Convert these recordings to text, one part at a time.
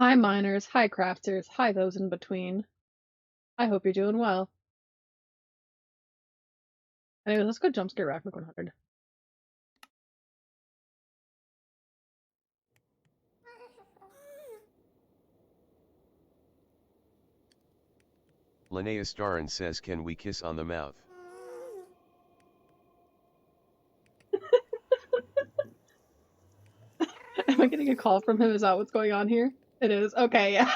Hi miners, hi crafters, hi those in between. I hope you're doing well. Anyway, let's go jump scare rackmc100. Linnea Starin says, can we kiss on the mouth? Am I getting a call from him? Is that what's going on here? It is. Okay, yeah.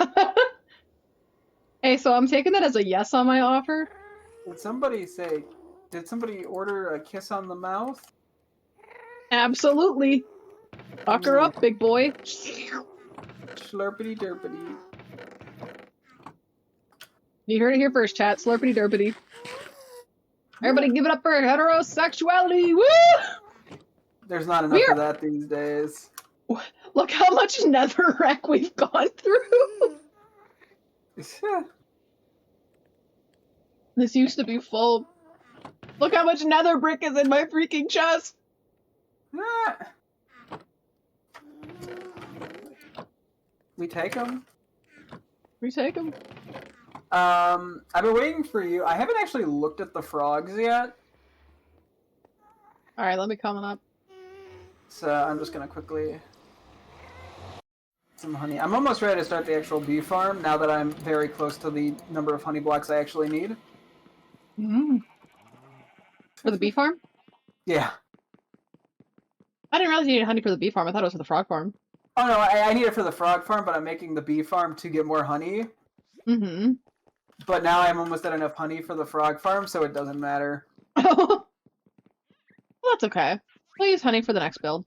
Hey, so I'm taking that as a yes on my offer. Did somebody order a kiss on the mouth? Absolutely. Fuck her up, big boy. Slurpity derpity. You heard it here first, chat. Slurpity derpity. Everybody give it up for heterosexuality! Woo! There's not enough of that these days. Look how much netherrack we've gone through! This used to be full. Look how much nether brick is in my freaking chest! We take them. We take them. I've been waiting for you. I haven't actually looked at the frogs yet. Alright, let me comment up. So I'm just gonna quickly... some honey. I'm almost ready to start the actual bee farm now that I'm very close to the number of honey blocks I actually need. For the bee farm? Yeah. I didn't realize you needed honey for the bee farm. I thought it was for the frog farm. Oh no, I need it for the frog farm, but I'm making the bee farm to get more honey. Mm-hmm. But now I'm almost at enough honey for the frog farm, so it doesn't matter. Well, that's okay. We'll use honey for the next build.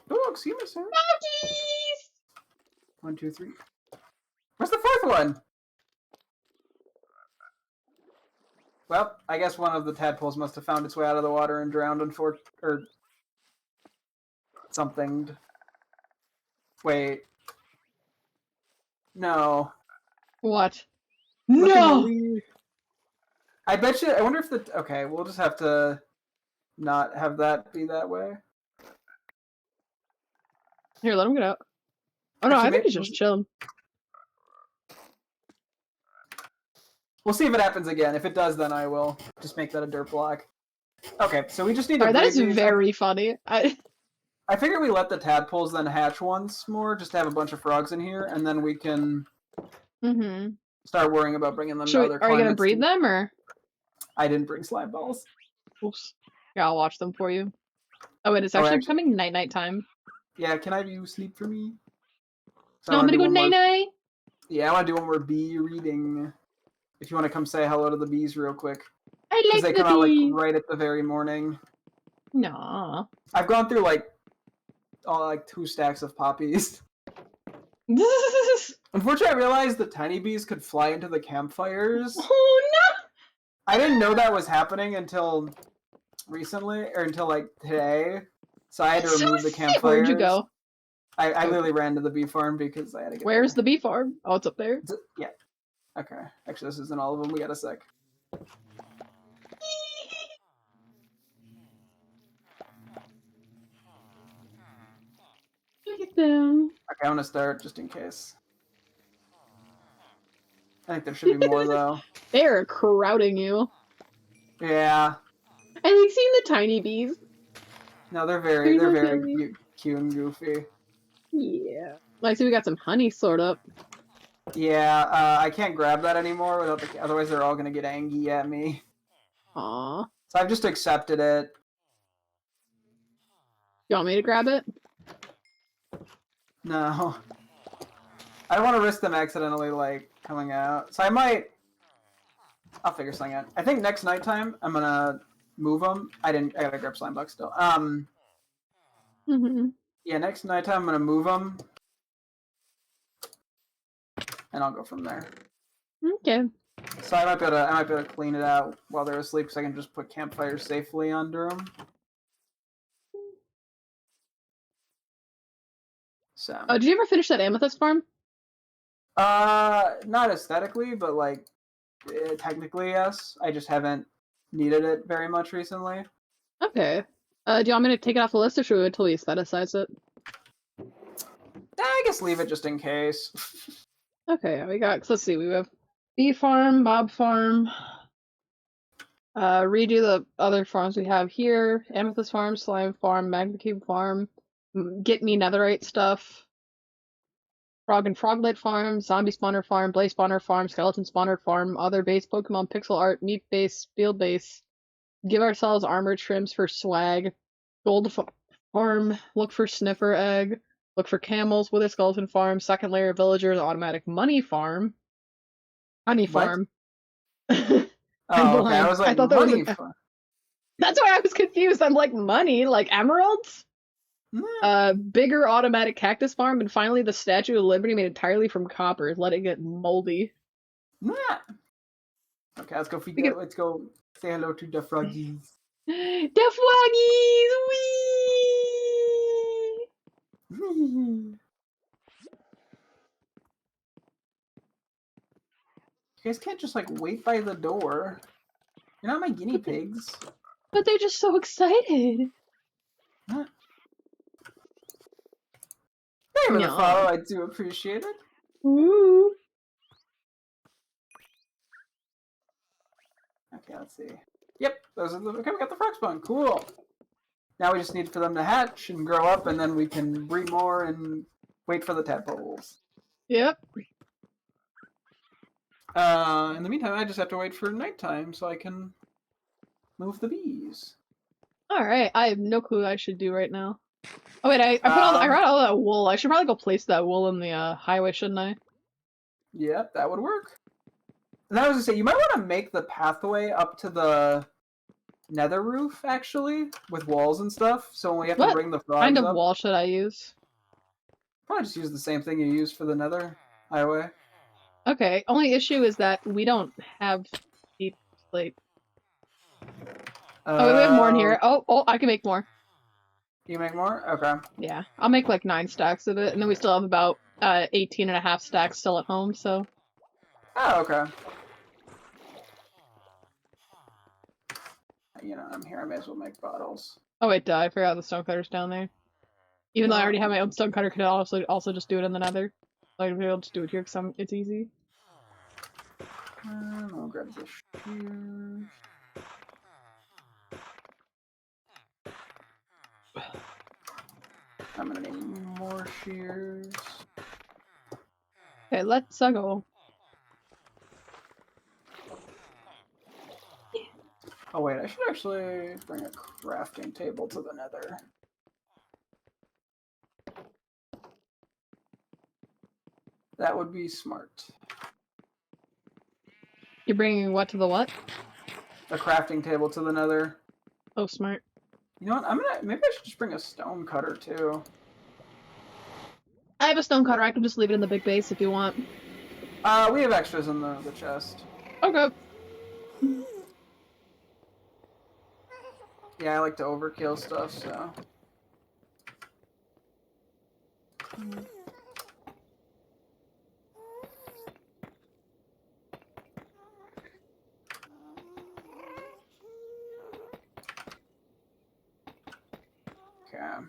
Oh, excuse me, sir. Froggies! 1, 2, 3. Where's the fourth one? Well, I guess one of the tadpoles must have found its way out of the water and drowned, or something. Wait. No. What? Look in the No! lead. I bet you. I wonder if the. Okay, we'll just have to not have that be that way. Here, let him get out. Oh no, Actually, I think he's just chilling. We'll see if it happens again. If it does, then I will just make that a dirt block. Okay, so we just need to. Alright, that is these. very funny. I figure we let the tadpoles then hatch once more, just to have a bunch of frogs in here, and then we can start worrying about bringing them to other climates. Are you gonna breed them, or? I didn't bring slime balls. Oops. Yeah, I'll watch them for you. Oh, wait, it's actually becoming night-night time. Yeah, can I have you sleep for me? So no, I'm gonna go night-night. Yeah, I want to do one more bee reading. If you want to come say hello to the bees real quick. I like the they come out like right at the very morning. No. I've gone through like 2 stacks of poppies. Unfortunately, I realized the tiny bees could fly into the campfires. Oh no! I didn't know that was happening until recently, or until like today. So I had to remove the campfires. Where'd you go? I literally ran to the bee farm because I had to get Where's the bee farm? Oh, it's up there? Yeah. Okay. Actually, this isn't all of them. We got a sec. Look at them. Okay, I'm gonna start just in case. I think there should be more though. They're crowding you. Yeah. I like seeing the tiny bees. No, they're very cute and goofy. Yeah. I see we got some honey stored up. Yeah, I can't grab that anymore without otherwise they're all gonna get angry at me. Aw. So I've just accepted it. You want me to grab it? No. I don't want to risk them accidentally, like, coming out. So I'll figure something out. I think next nighttime, I'm gonna move them. I gotta grab slime bugs still. Yeah, next nighttime, I'm gonna move them. And I'll go from there. Okay. So I might be able to clean it out while they're asleep, because I can just put campfires safely under them. So. Oh, did you ever finish that amethyst farm? Not aesthetically, but like technically, yes. I just haven't needed it very much recently. Okay. Do you want me to take it off the list, or should we wait until we aestheticize it? I guess just leave it just in case. Okay, we got. Let's see. We have bee farm, mob farm. Redo the other farms we have here: amethyst farm, slime farm, magma cube farm. Get me netherite stuff. Frog and froglet farm, zombie spawner farm, blaze spawner farm, skeleton spawner farm, other base, Pokemon pixel art, meat base, field base. Give ourselves armor trims for swag. Gold farm, look for sniffer egg. Look for camels, wither skeleton farm, second layer villagers, automatic money farm. Honey What? farm. I'm Oh, okay. I blind. was I like, thought there was money. an. That's why I was confused. I'm like, money? Like emeralds? Bigger automatic cactus farm, and finally the Statue of Liberty made entirely from copper. Let it get moldy. Okay, let's go feed. We can... Let's go say hello to the froggies. The froggies! Wee! You guys can't just like wait by the door. You're not my guinea pigs. But they're just so excited. Huh? Thank you for the No. follow. I do appreciate it. Ooh. Okay, let's see. Yep, those are the. Okay, we got the frog spawn. Cool. Now we just need for them to hatch and grow up, and then we can breed more and wait for the tadpoles. Yep. In the meantime, I just have to wait for nighttime so I can move the bees. Alright, I have no clue what I should do right now. Oh wait, I brought all that wool. I should probably go place that wool in the highway, shouldn't I? Yep, that would work. And I was gonna say, you might want to make the pathway up to the nether roof, actually, with walls and stuff, so when we have to bring the frogs What kind of up, wall should I use? probably just use the same thing you use for the nether highway. Okay, only issue is that we don't have deep slate. Oh, wait, we have more in here. Oh, I can make more. You make more? Okay. Yeah, I'll make like 9 stacks of it, and then we still have about 18 and a half stacks still at home, so... Oh, okay. You know, I'm here, I may as well make bottles. Oh wait, I forgot the stonecutter's down there. Even though I already have my own stonecutter, could I also just do it in the nether? Like, maybe I'll just do it here because it's easy. I'll grab the shears. I'm gonna need more shears. Okay, let's go. Oh wait, I should actually bring a crafting table to the nether. That would be smart. You're bringing what to the what? A crafting table to the nether. Oh, smart. You know what? Maybe I should just bring a stone cutter too. I have a stonecutter. I can just leave it in the big base if you want. We have extras in the chest. Okay. Yeah, I like to overkill stuff, so. Okay.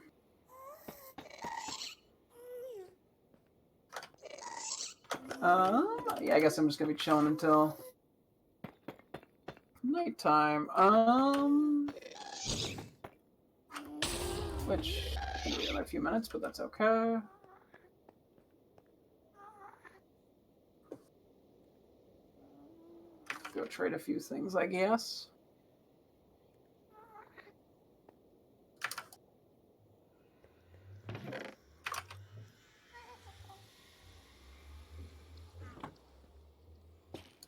Yeah, I guess I'm just gonna be chilling until nighttime. Which can be in a few minutes, but that's okay. Go trade a few things, I guess.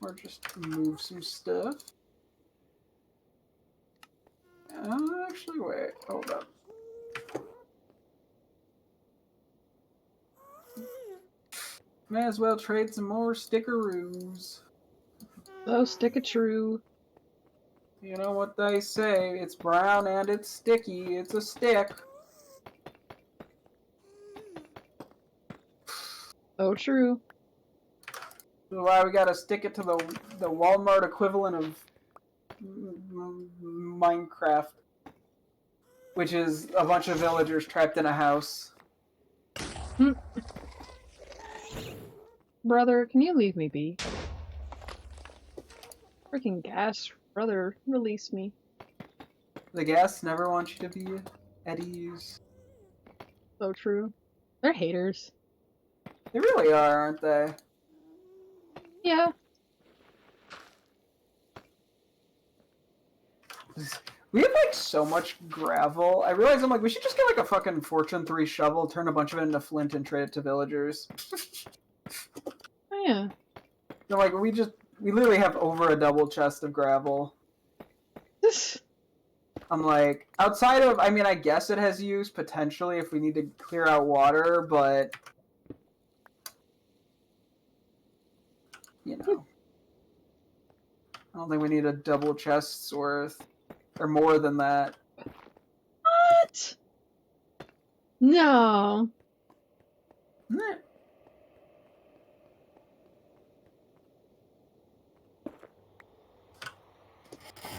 Or just move some stuff. Actually, wait, hold up. May as well trade some more stickeroos. Oh, stick it true. You know what they say, it's brown and it's sticky, it's a stick. So true. So why we gotta stick it to the Walmart equivalent of Minecraft, which is a bunch of villagers trapped in a house. Brother, can you leave me be? Freaking gas. Brother, release me. The guests never want you to be at ease. So true. They're haters. They really are, aren't they? Yeah. We have like so much gravel. I realize I'm like, we should just get like a fucking Fortune 3 shovel, turn a bunch of it into flint, and trade it to villagers. Oh, yeah. So like we literally have over a double chest of gravel. I'm like, outside of, I mean, I guess it has use potentially if we need to clear out water, but you know, I don't think we need a double chest's worth or more than that. What? No. Meh.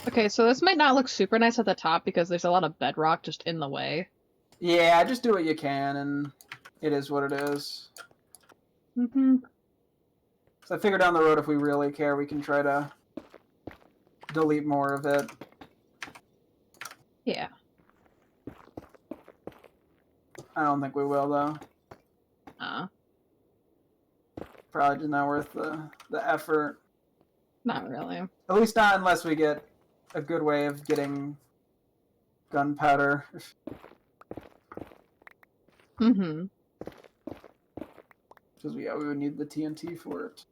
Okay, so this might not look super nice at the top because there's a lot of bedrock just in the way. Yeah, just do what you can, and it is what it is. Mm-hmm. So I figure down the road, if we really care, we can try to delete more of it. Yeah. I don't think we will, though. Probably just not worth the effort. Not really. At least not unless we get a good way of getting gunpowder. Mm-hmm. Because we would need the TNT for it.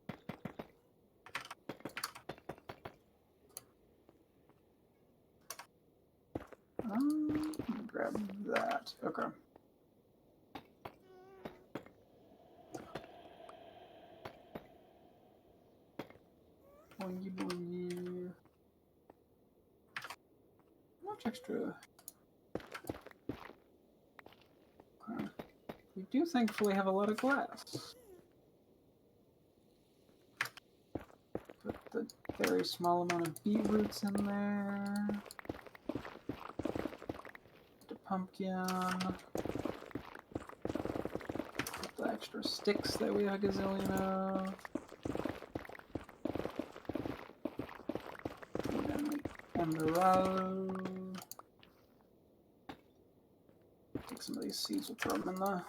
Grab that. Okay. Boingy boingy. Much extra. Okay. We do thankfully have a lot of glass. Put the very small amount of beetroots in there. The pumpkin. Put the extra sticks that we have a gazillion of. And then the emerald. Take some of these seeds, we'll throw them in the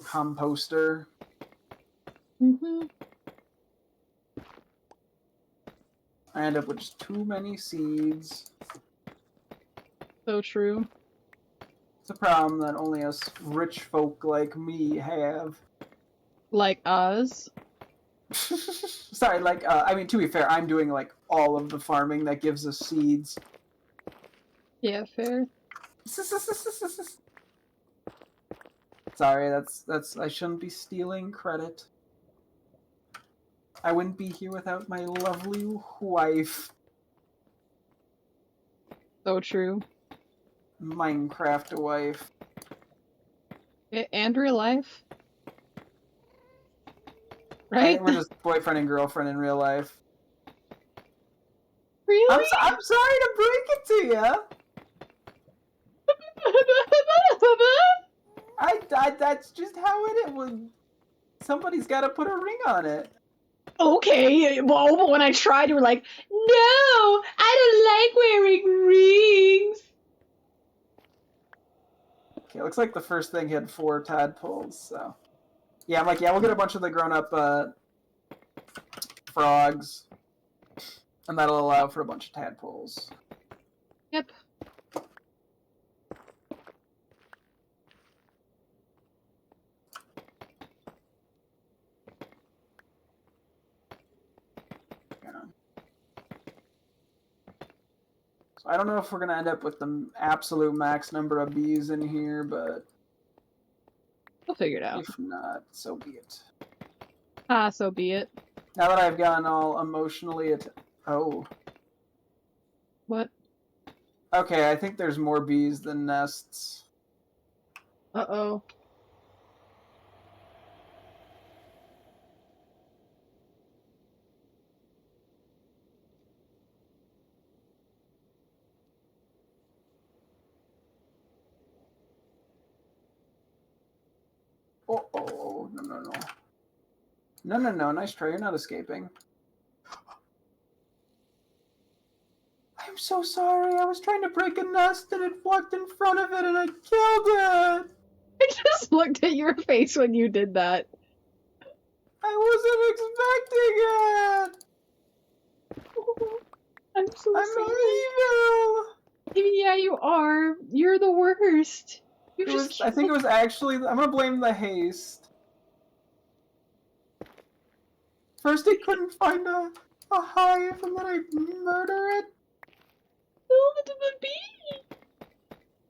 composter. Mm-hmm. I end up with just too many seeds. So true. It's a problem that only us rich folk like me have. Like us. Sorry, like, I mean, to be fair, I'm doing, like, all of the farming that gives us seeds. Yeah, fair. Sorry, that's, I shouldn't be stealing credit. I wouldn't be here without my lovely wife. So true. Minecraft wife. And real life. I Right? think we're just boyfriend and girlfriend in real life. Really? I'm sorry to break it to you. That's just how it was. Somebody's got to put a ring on it. Okay, well, but when I tried, you were like, no, I don't like wearing rings. Okay, looks like the first thing had 4 tadpoles, so. Yeah, I'm like, yeah, we'll get a bunch of the grown-up frogs, and that'll allow for a bunch of tadpoles. Yep. So I don't know if we're gonna end up with the absolute max number of bees in here, but We'll figure it out. if not, so be it. So be it. Now that I've gotten all emotionally oh. What? Okay, I think there's more bees than nests. Uh-oh. no, no, no, no. No, no, no. Nice try. You're not escaping. I'm so sorry. I was trying to break a nest and it walked in front of it and I killed it. I just looked at your face when you did that. I wasn't expecting it. I'm so I'm sorry. evil. Yeah, you are. You're the worst. You It just was. I think it killed. was actually. I'm gonna blame the haste. First, I couldn't find a hive, and then I murder it. Killed the bee.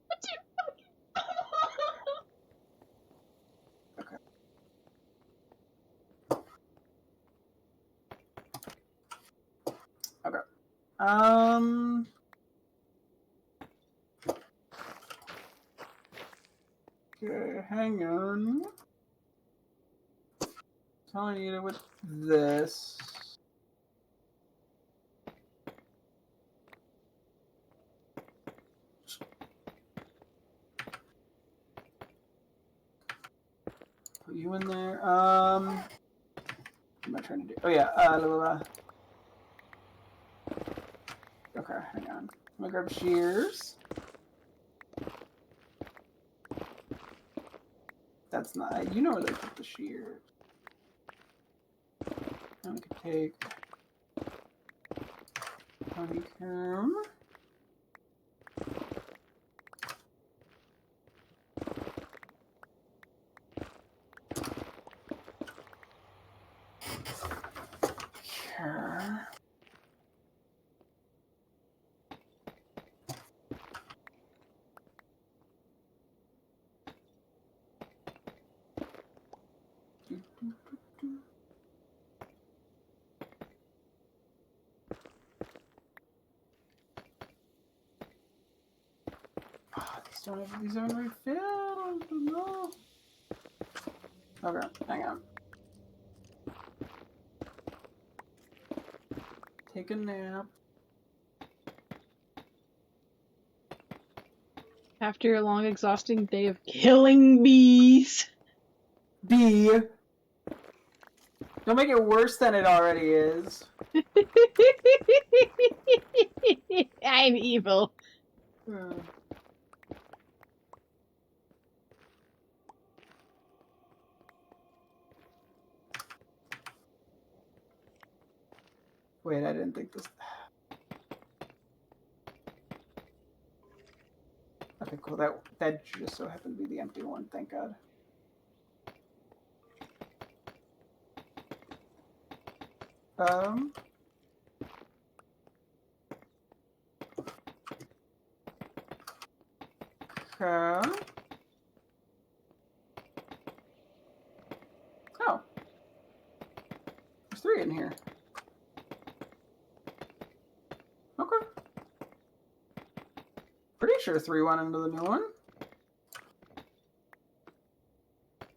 What's your fucking? Okay. Okay. Okay, hang on. Telling you with this. Put you in there. What am I trying to do? Oh yeah. La, la, la. Okay, hang on. I'm gonna grab shears. That's not. You know where they put the shears. And we could take honeycomb. Here. These aren't refilled. No. Okay, hang on. Take a nap. After a long, exhausting day of killing bees. B. Don't make it worse than it already is. I'm evil. Wait, I didn't think this. Okay, cool. That just so happened to be the empty one. Thank God. Um. Okay. Oh, there's 3 in here. Okay. Pretty sure 3 went into the new one.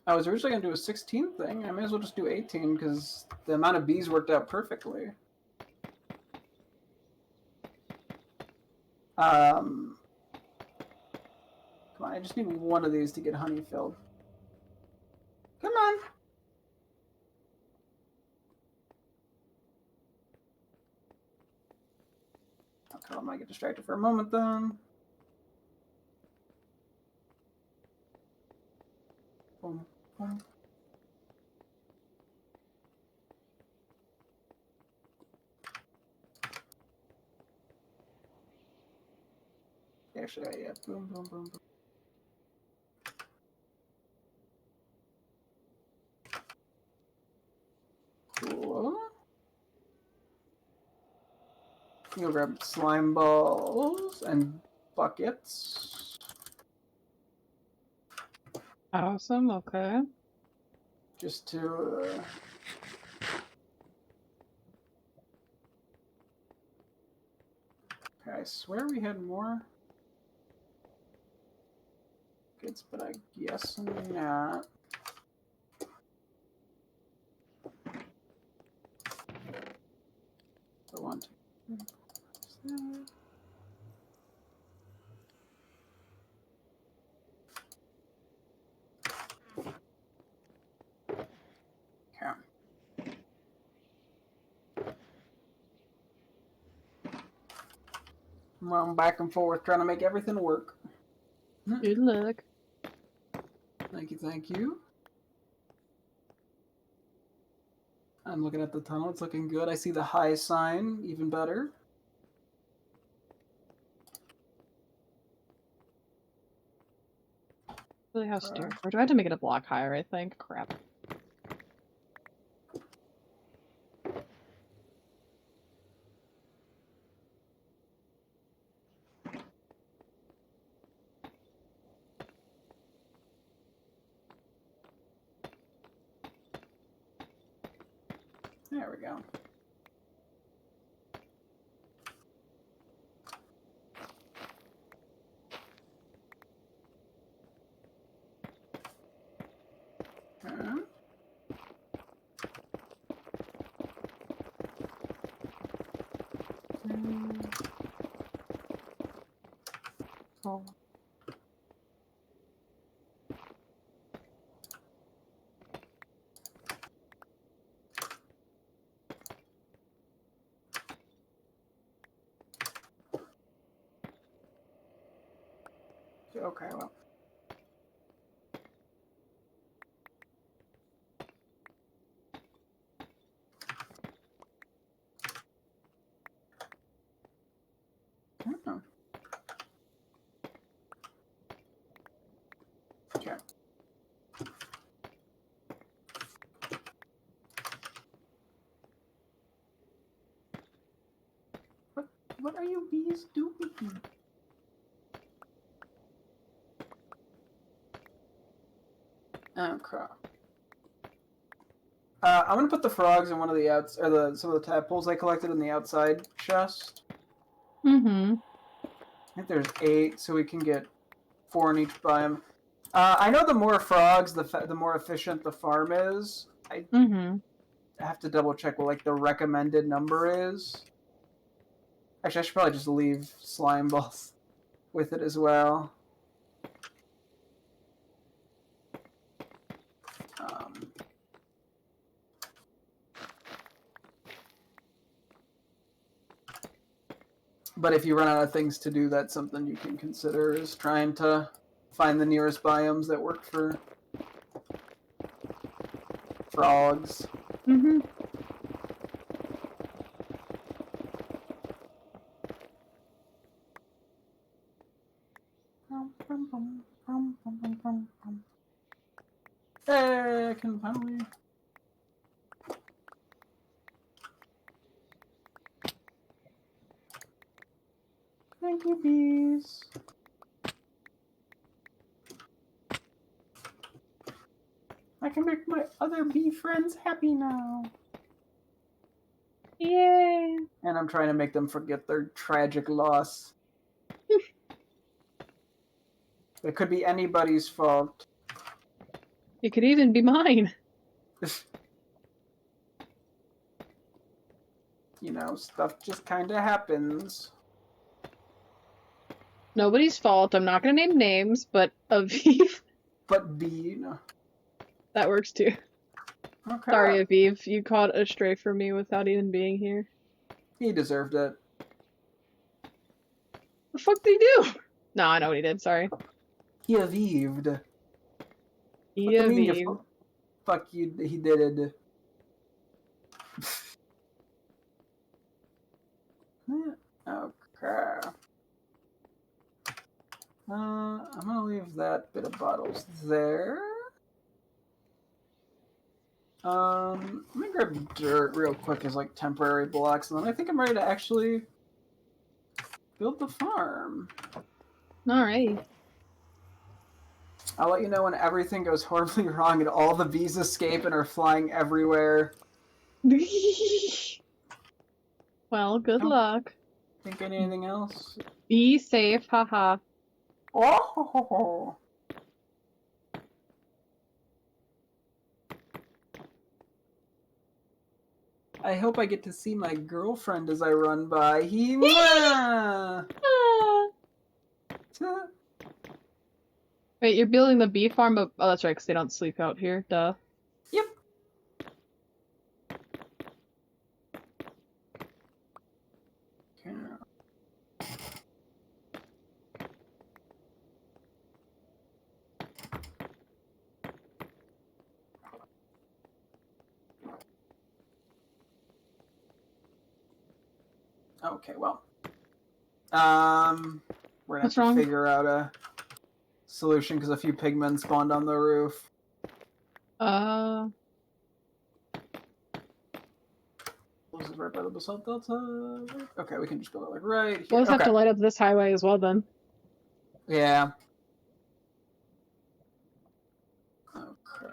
I was originally going to do a 16 thing. I may as well just do 18 because the amount of bees worked out perfectly. Come on, I just need one of these to get honey filled. Come on. Okay, I might get distracted for a moment then. Boom, boom. Actually, yeah. Boom, boom, boom, boom. Cool. You'll grab slime balls and buckets. Awesome, okay. Just to... Okay, I swear we had more buckets, but I guess not. So 1, 2, 3. I'm back and forth trying to make everything work. Good luck. Thank you, thank you. I'm looking at the tunnel. It's looking good. I see the high sign. Even better. Really have stairs. Or do I have to make it a block higher, I think? Crap. There we go. Okay. Oh. Okay, well. Oh. Okay. What are you bees doing? Okay. I'm gonna put the frogs in one of the outs, or some of the tadpoles I collected in the outside chest. Mm-hmm. I think there's 8, so we can get 4 in each biome. I know the more frogs, the more efficient the farm is. I Mm-hmm. have to double check what like the recommended number is. Actually, I should probably just leave slime balls with it as well. But if you run out of things to do, that's something you can consider, is trying to find the nearest biomes that work for frogs. Mm-hmm. Hey, I can finally... Thank you, bees. I can make my other bee friends happy now. Yay! And I'm trying to make them forget their tragic loss. It could be anybody's fault. It could even be mine. You know, stuff just kind of happens. Nobody's fault. I'm not gonna name names, but Aviv. But bee, no. That works too. Okay. Sorry, Aviv. You caught a stray for me without even being here. He deserved it. The fuck did he do? No, I know what he did. Sorry. He avived. He What do you mean you Aviv. fuck you? He did it. Okay. I'm gonna leave that bit of bottles there. Let me grab dirt real quick as like temporary blocks, and then I think I'm ready to actually build the farm. Alrighty. I'll let you know when everything goes horribly wrong and all the bees escape and are flying everywhere. Well, good luck. Think anything else? Be safe, haha. Oh! I hope I get to see my girlfriend as I run by. Wait, you're building the bee farm, but oh, that's right, because they don't sleep out here. Duh. Yep. Okay, well. We're gonna have What's to wrong? figure out a solution because a few pigmen spawned on the roof. This is right by the basalt delta. Okay, we can just build it like right here. We'll just have Okay. to light up this highway as well then. Yeah. Okay.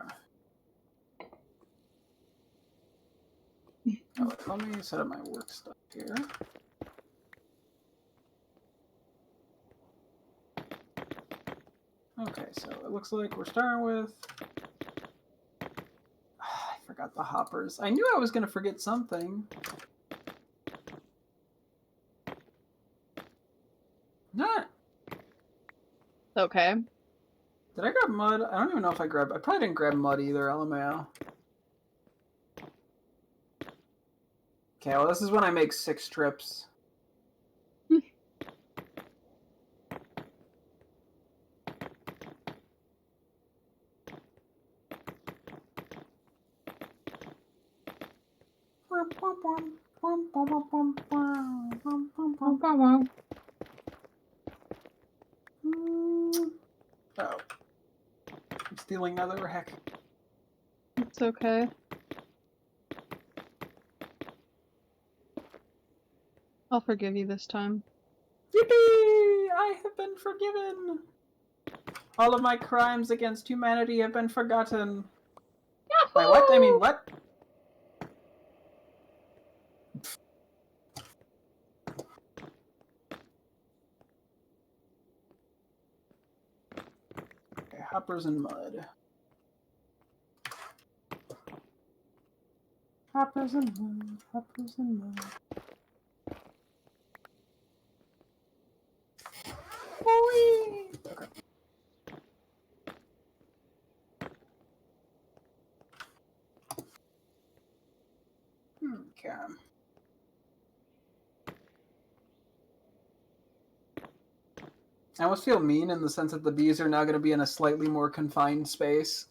Oh, wait, let me set up my work stuff here. Okay, so it looks like we're starting with... I forgot the hoppers. I knew I was going to forget something. Not... Okay. Did I grab mud? I don't even know if I grabbed... I probably didn't grab mud either, LMAO. Okay, well this is when I make 6 trips. Oh. I'm stealing another rack. It's okay. I'll forgive you this time. Yippee! I have been forgiven! All of my crimes against humanity have been forgotten. Wait, what? I mean, what? Okay, hoppers and mud. Hoppers and mud, hoppers and mud. Whee! Okay. Okay. I almost feel mean in the sense that the bees are now going to be in a slightly more confined space.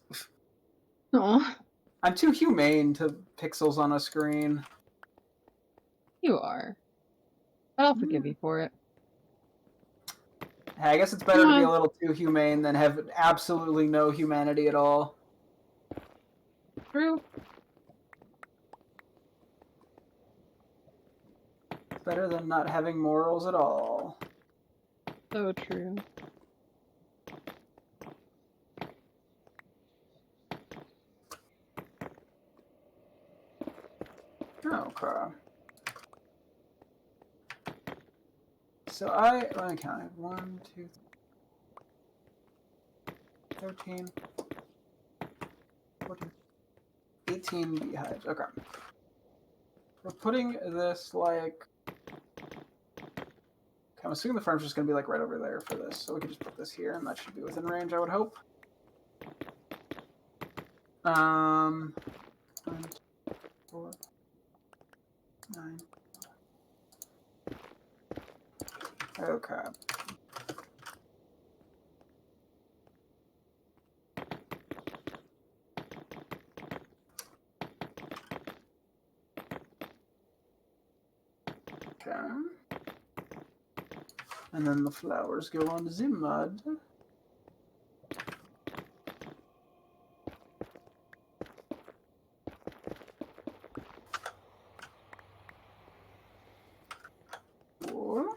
Aw, I'm too humane to pixels on a screen. you are. But I'll forgive you for it. Hey, I guess it's better to be a little too humane than have absolutely no humanity at all. True. Better than not having morals at all. So true. Okay. So let me count it. 1, 2, 13, 14, 18 beehives. Okay. We're putting this like... Okay, I'm assuming the farm's just going to be like right over there for this. So we can just put this here and that should be within range, I would hope. 1, 2, 4, 9. Okay. Okay. And then the flowers go on the mud. Cool.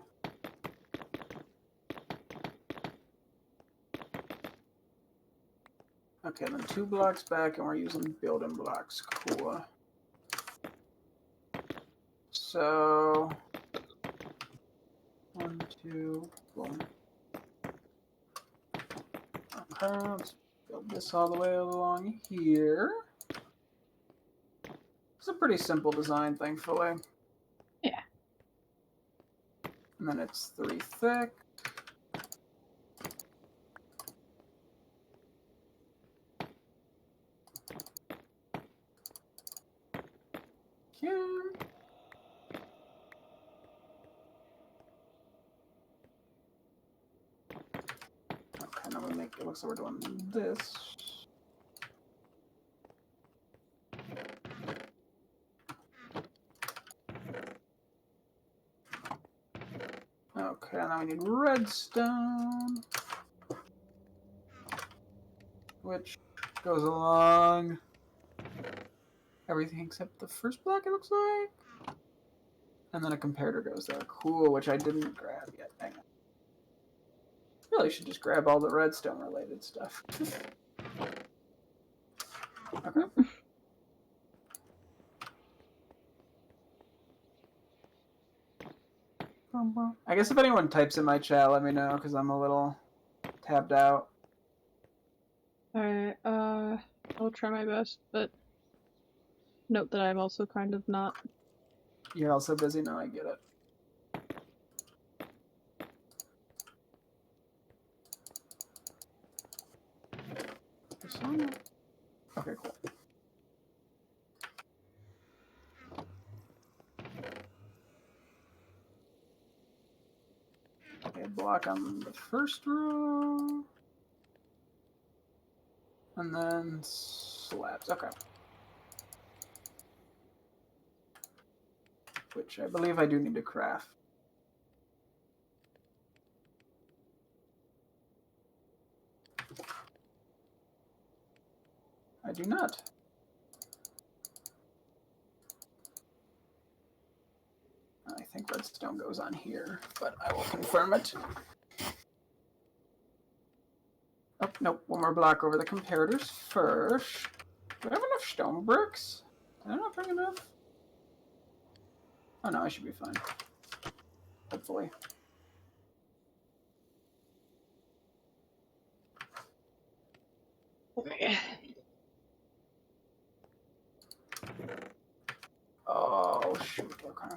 Okay, then 2 blocks back, and we're using building blocks. Cool. So 1, 2, boom. Okay, let's build this all the way along here. It's a pretty simple design, thankfully. Yeah. And then it's 3 thick. Okay. Okay, now we make it looks like we're doing this. and then we need redstone, which goes along everything except the first block, it looks like. And then a comparator goes there. Cool, which I didn't grab yet. Hang on. Really should just grab all the redstone related stuff. Okay. I guess if anyone types in my chat, let me know, because I'm a little tabbed out. Alright, I'll try my best, but note that I'm also kind of not. You're also busy now, I get it. Okay, cool. Okay, block on the first row. And then slabs. Okay. Which I believe I do need to craft. I do not. I think redstone goes on here, but I will confirm it. Oh, nope. One more block over the comparators first. Do I have enough stone bricks? Did I not bring enough? Oh no, I should be fine. Hopefully. Okay. Oh, shoot. Okay.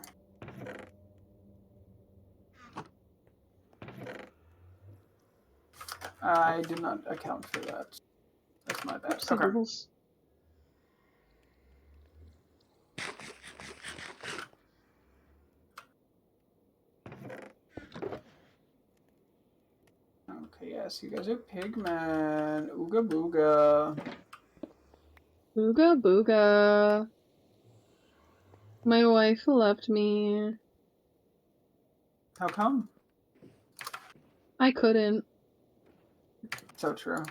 I did not account for that. That's my bad. Oopsie Okay. doodles. Okay, yes, you guys are pigmen. Ooga booga. Booga booga. My wife left me. How come? I couldn't. So true.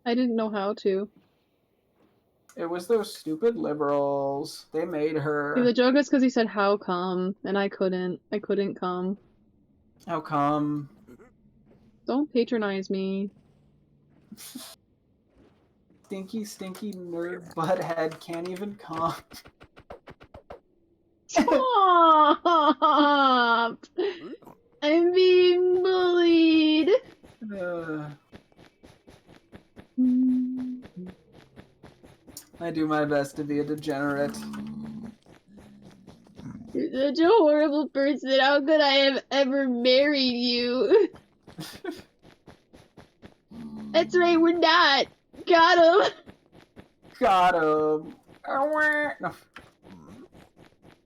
I didn't know how to. It was those stupid liberals. They made See, her. the joke is because he said, how come? And I couldn't. I couldn't come. How come? Don't patronize me. Stinky, stinky nerd butthead can't even come. Stop! I'm being bullied. I do my best to be a degenerate. You're such a horrible person. How could I have ever married you? That's right, we're not. Got him. Got him. No.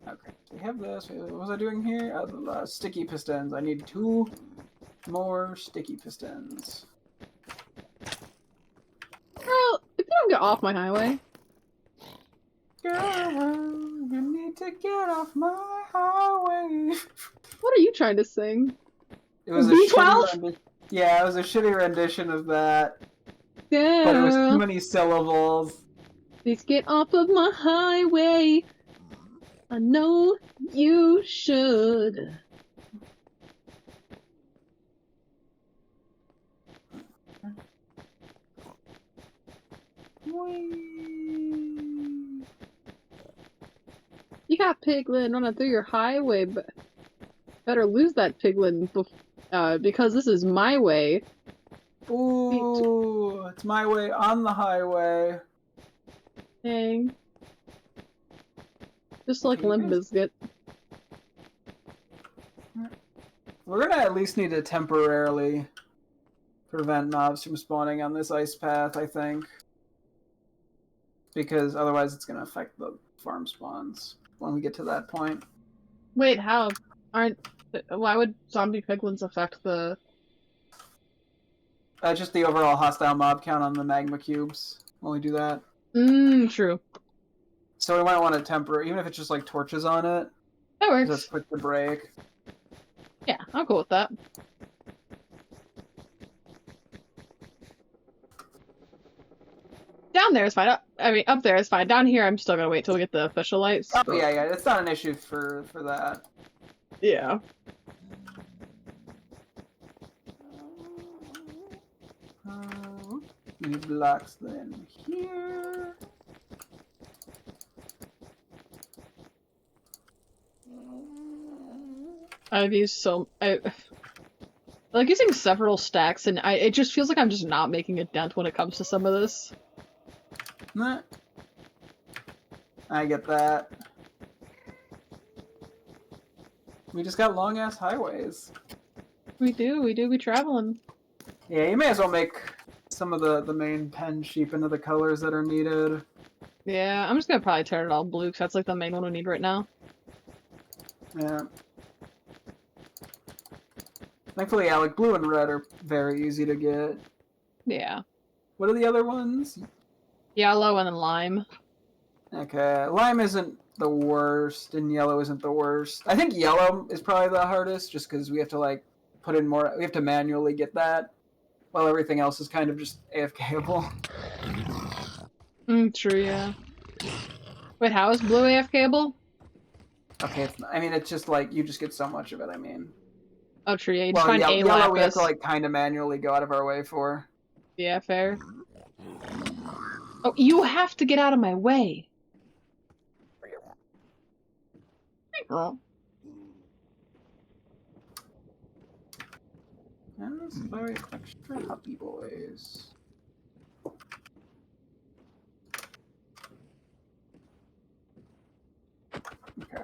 Okay, we have this. What was I doing here? Sticky pistons. I need 2 more sticky pistons. Girl, if you don't get off my highway. Girl, you need to get off my highway. What are you trying to sing? It was a B12? shitty rendition. Yeah, it was a shitty rendition of that. Girl, But it was too many syllables. please get off of my highway. I know you should. Whee! You got piglin running through your highway, but better lose that piglin because this is my way. Ooh, it's my way on the highway. Dang. Just like Limp Bizkit. We're gonna at least need to temporarily prevent mobs from spawning on this ice path, I think. Because otherwise it's gonna affect the farm spawns when we get to that point. Wait, how? Why would zombie piglins affect the... Just the overall hostile mob count on the magma cubes when we do that. True. So we might want to temper, even if it's just like torches on it. That works. That's quick to break. Yeah, I'm cool with that. Down there is fine. I mean, up there is fine. Down here, I'm still gonna wait till we get the official lights. Oh But yeah, it's not an issue for that. yeah, Any blocks then here. I've used I like using several stacks, and it just feels like I'm just not making a dent when it comes to some of this. Nah, I get that. We just got long ass highways. We do be traveling. Yeah, you may as well make some of the main pen sheep into the colors that are needed. Yeah, I'm just gonna probably turn it all blue because that's like the main one we need right now. Yeah. Thankfully, yeah, like blue and red are very easy to get. Yeah, What are the other ones? yellow and then lime. Okay, lime isn't the worst, and yellow isn't the worst. I think yellow is probably the hardest, just because we have to like put in more. We have to manually get that, while everything else is kind of just AFKable. True. Yeah. Wait, how is blue AFKable? Okay, I mean it's just like you just get so much of it. I mean, Oh, true. Yeah, you just well, find a yellow we have to lapis. like kind of manually go out of our way for. Yeah, fair. Oh, you have to get out of my way. Oh. And let's buy extra happy boys. Okay.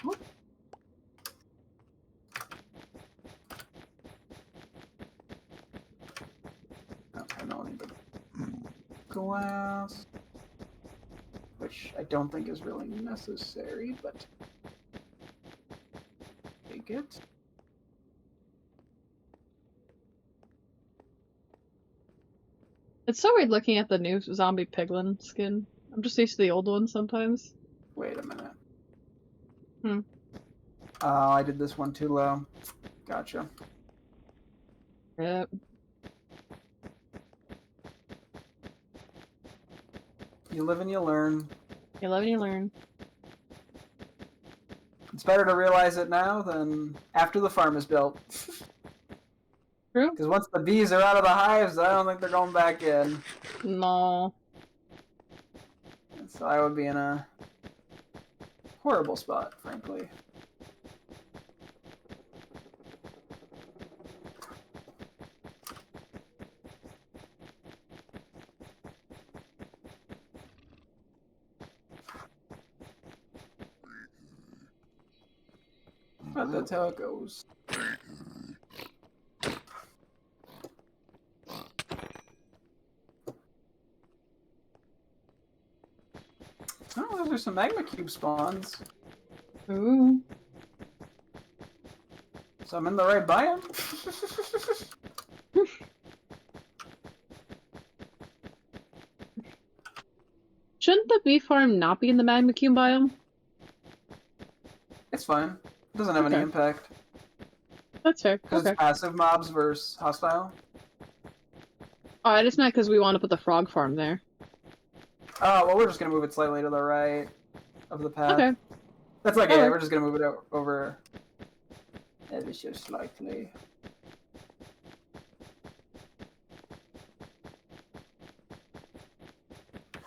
Whoop. Okay, no need the glass, which I don't think is really necessary, but take it. It's so weird looking at the new zombie piglin skin. I'm just used to the old one sometimes. Wait a minute. Hmm. Oh, I did this one too low. Gotcha. Yep. You live and you learn. You love and you learn. It's better to realize it now than after the farm is built. True? Because once the bees are out of the hives, I don't think they're going back in. No. So I would be in a horrible spot, frankly. But that's how it goes. Oh, those are some magma cube spawns. Ooh. So I'm in the right biome. Shouldn't the bee farm not be in the magma cube biome? It's fine. It doesn't have any Okay. impact. That's fair. Because Okay. it's passive mobs versus hostile. Oh, I just meant because we want to put the frog farm there. Oh, well, we're just going to move it slightly to the right of the path. Okay. That's okay. Alright. We're just going to move it over ever so slightly.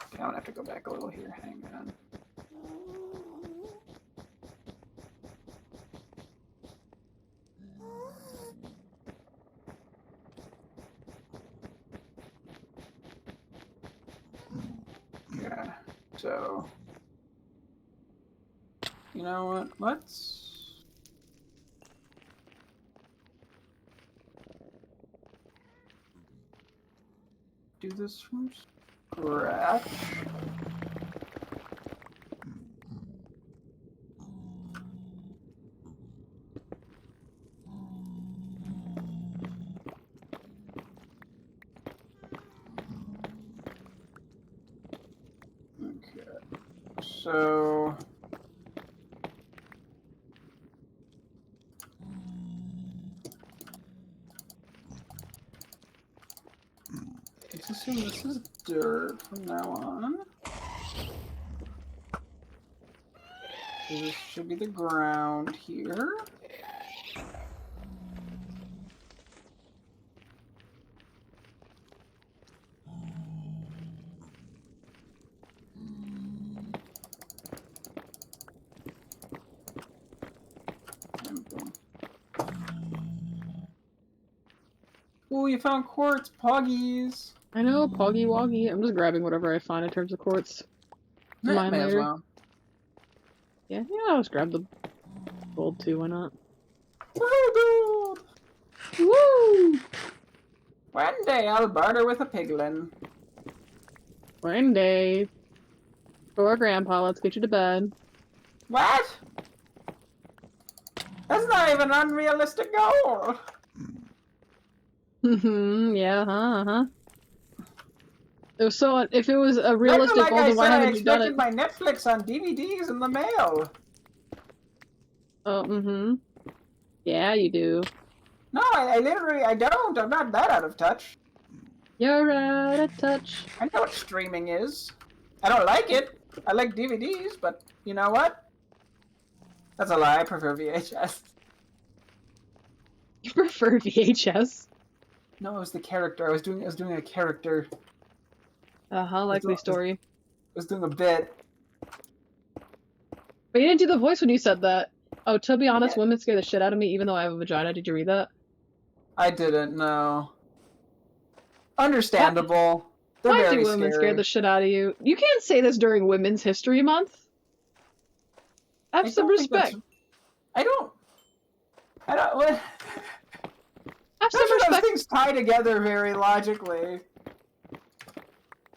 Okay, I'm going to have to go back a little here. Hang on. Yeah, so, you know what, let's do this from scratch. So let's assume this is dirt from now on. So this should be the ground here. And boom. Ooh, you found quartz, poggies. I know, Poggy Woggy. I'm just grabbing whatever I find in terms of quartz. To mine May as later. well. Yeah, I'll just grab the gold too, why not? Woohoo! Woo! One day I'll barter with a piglin. One day. Poor Grandpa, let's get you to bed. What? That's not even an unrealistic goal. Yeah, huh. It was so. If it was a Like realistic goal, I then why said, I haven't you done expected it? my Netflix on DVDs in the mail. Oh, yeah, you do. No, I literally, I don't. I'm not that out of touch. You're out of touch. I know what streaming is. I don't like it. I like DVDs, but you know what? That's a lie. I prefer VHS. You prefer VHS? No, it was the character. I was doing a character. Likely story. I was doing a bit. But you didn't do the voice when you said that. Oh, to be honest, Yeah. women scare the shit out of me even though I have a vagina. Did you read that? I didn't know. Understandable. They're Why do very women scare scary. the shit out of you? You can't say this during Women's History Month. Have some respect. I don't. What? Have some None of those respect. things tie together very logically.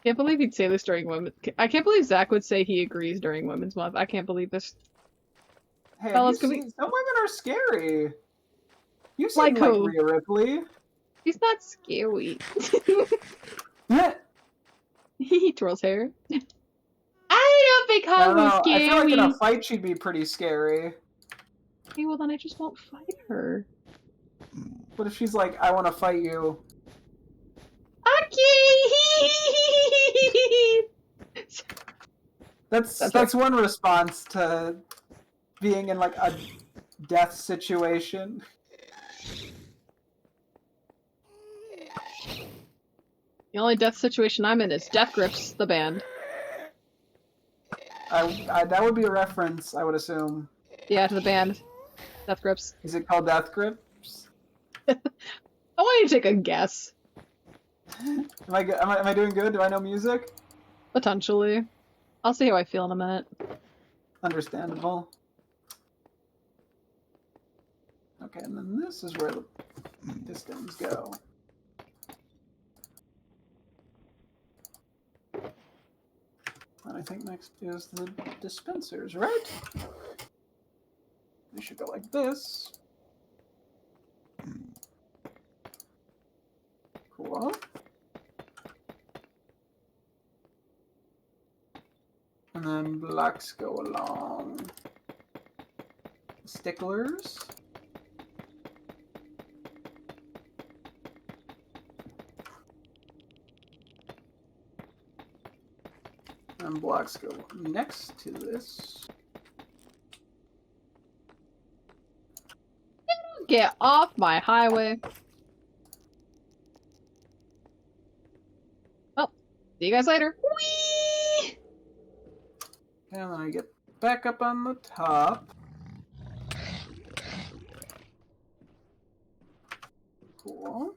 Can't believe he'd say this during women. I can't believe Zach would say he agrees during Women's Month. I can't believe this. Hey, Fellas, some women are scary. You seem Like like who? Rhea Ripley. He's not scary. Yeah. He twirls hair. I don't think I don't Holly's know. I feel like in scary. a fight she'd be pretty scary. Okay, well then I just won't fight her. What if she's like, I want to fight you? Okay. That's one response to being in like a death situation. The only death situation I'm in is Death Grips, the band. That would be a reference, I would assume. Yeah, to the band. Death Grips. Is it called Death Grips? I want you to take a guess. Am I doing good? Do I know music? Potentially. I'll see how I feel in a minute. Understandable. Okay, and then this is where the pistons go. And I think next is the dispensers, right? They should go like this. Cool. And then blocks go along. Sticklers. And blocks go next to this. Get off my highway. Oh, see you guys later. Whee! And then I get back up on the top. Cool.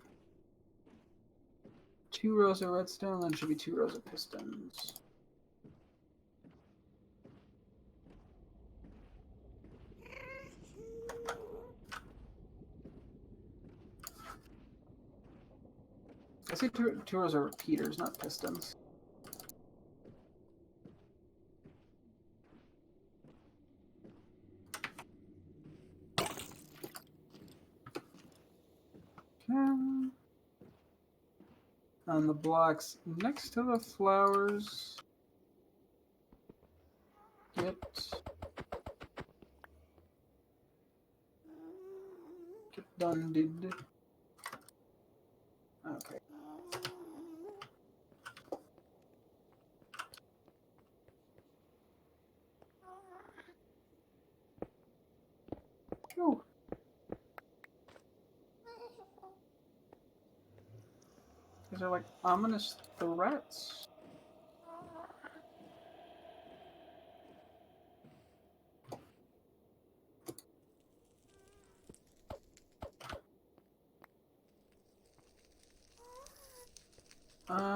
2 rows of redstone, then should be 2 rows of pistons. I see two rows of repeaters, not pistons. Okay. On the blocks next to the flowers. Get done, did. Okay. Ooh. These are like ominous threats.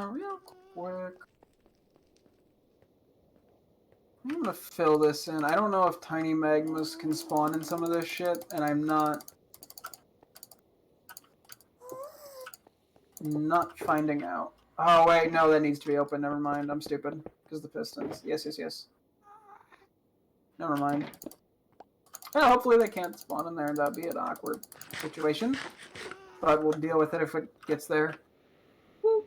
Real quick. I'm gonna fill this in. I don't know if tiny magmas can spawn in some of this shit, and I'm not finding out. Oh wait, no, that needs to be open. Never mind. I'm stupid. Because the pistons. Yes. Never mind. Yeah, hopefully they can't spawn in there. That'd be an awkward situation. But we'll deal with it if it gets there. Woo.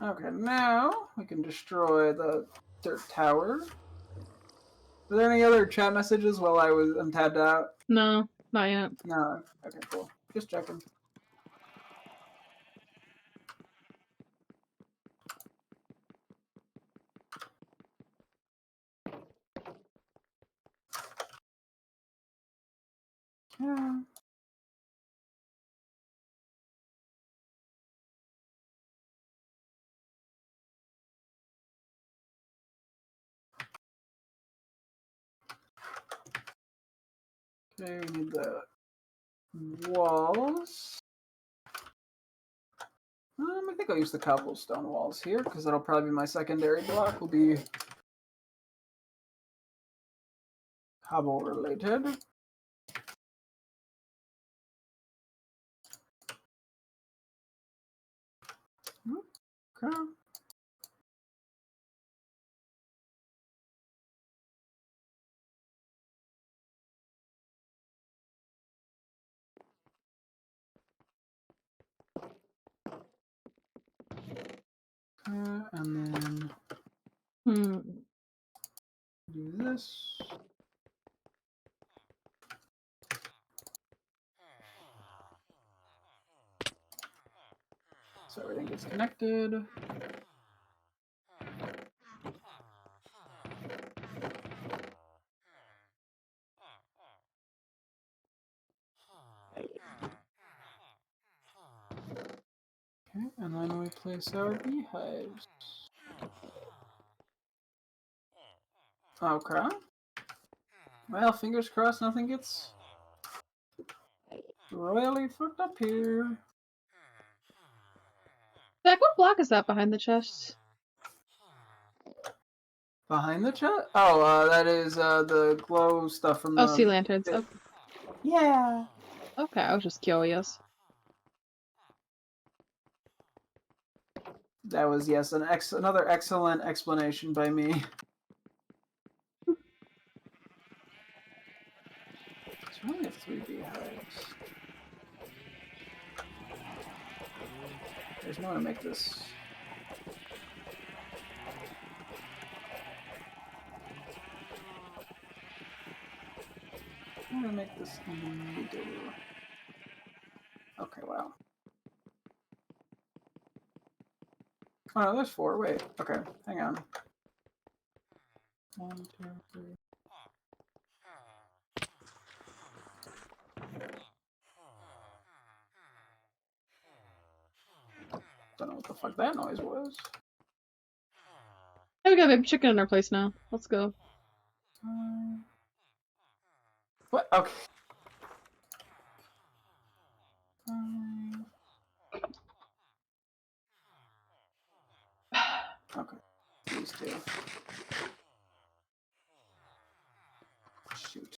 Okay, now we can destroy the dirt tower. Are there any other chat messages while I'm tabbed out? No, not yet. No. Okay, cool. Just checking. Yeah. Okay, we need the walls. I think I'll use the cobblestone walls here because that'll probably be my secondary block. Will be cobble related. Okay. And then do this. So everything gets connected. Okay, and then we place our beehives. Okay. Well, fingers crossed nothing gets royally fucked up here. Zach, what block is that behind the chest? Behind the chest? Oh, that is the glow stuff from the... Oh, sea lanterns. Okay. Yeah. Okay, I was just curious. That was, yes, another excellent explanation by me. So we only have 3 beehives. There's no way to make this. I'm gonna make this needle. Okay, wow. Oh no, there's 4. Wait, okay, hang on. 1, 2, 3. Don't know what the fuck that noise was. Hey, we got a baby chicken in our place now. Let's go. What? Okay. Okay. These 2. Shoot.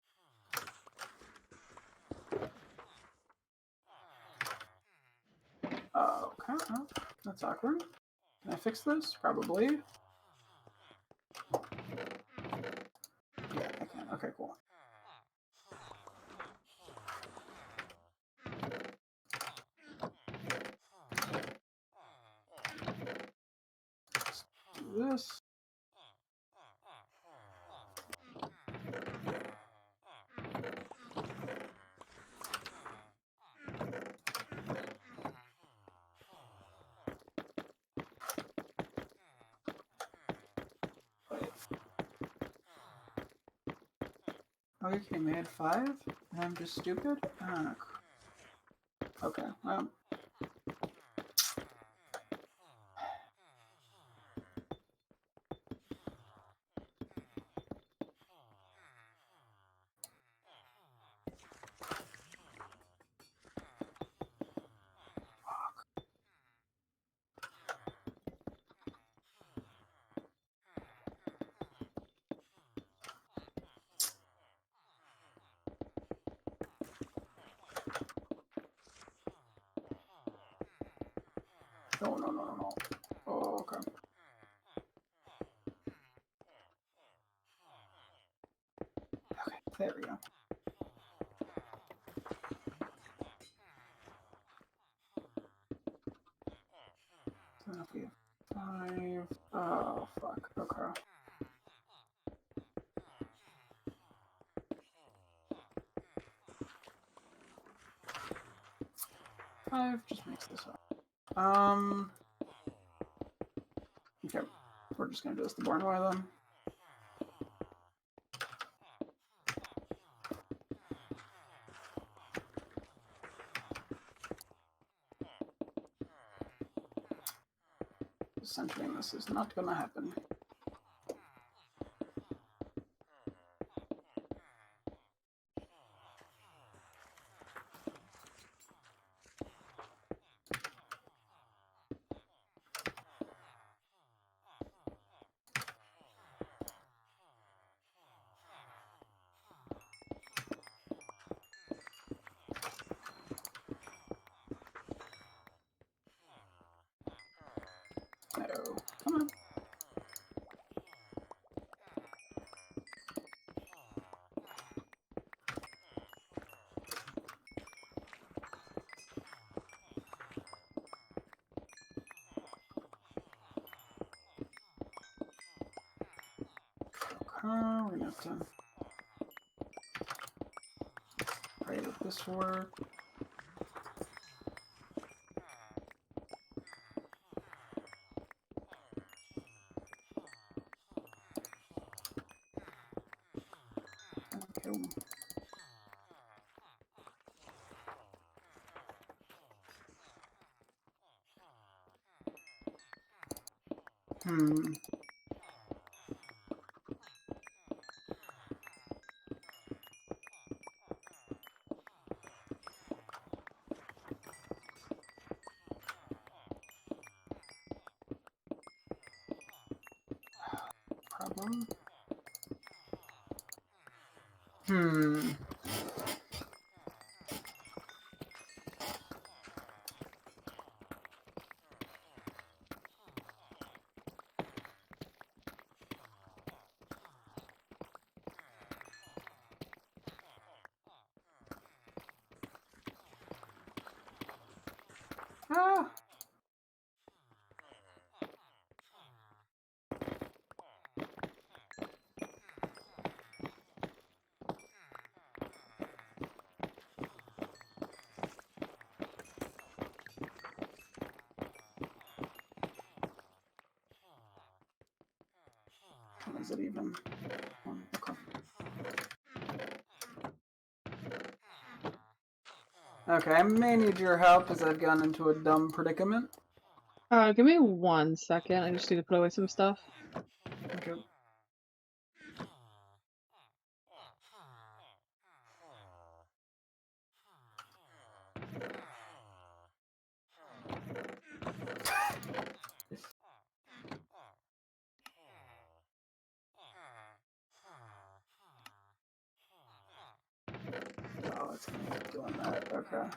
Okay. Oh, that's awkward. Can I fix this? Probably. do this. Oh, you're kidding me. I had 5? And I'm just stupid? Okay, well. No. Oh, okay. Okay, there we go. So now we have 5. Oh, fuck. Okay. 5 just makes this up. Okay. We're just gonna do this the boring way then. Centering this is not gonna happen. No. Come on. Okay, we're gonna have to pray that this works. Okay. Hmm. Problem. Hmm. Ah. What is it even? Okay. Okay, I may need your help as I've gotten into a dumb predicament. Give me 1 second. I just need to put away some stuff. Okay. Oh, it's gonna keep doing that. Okay.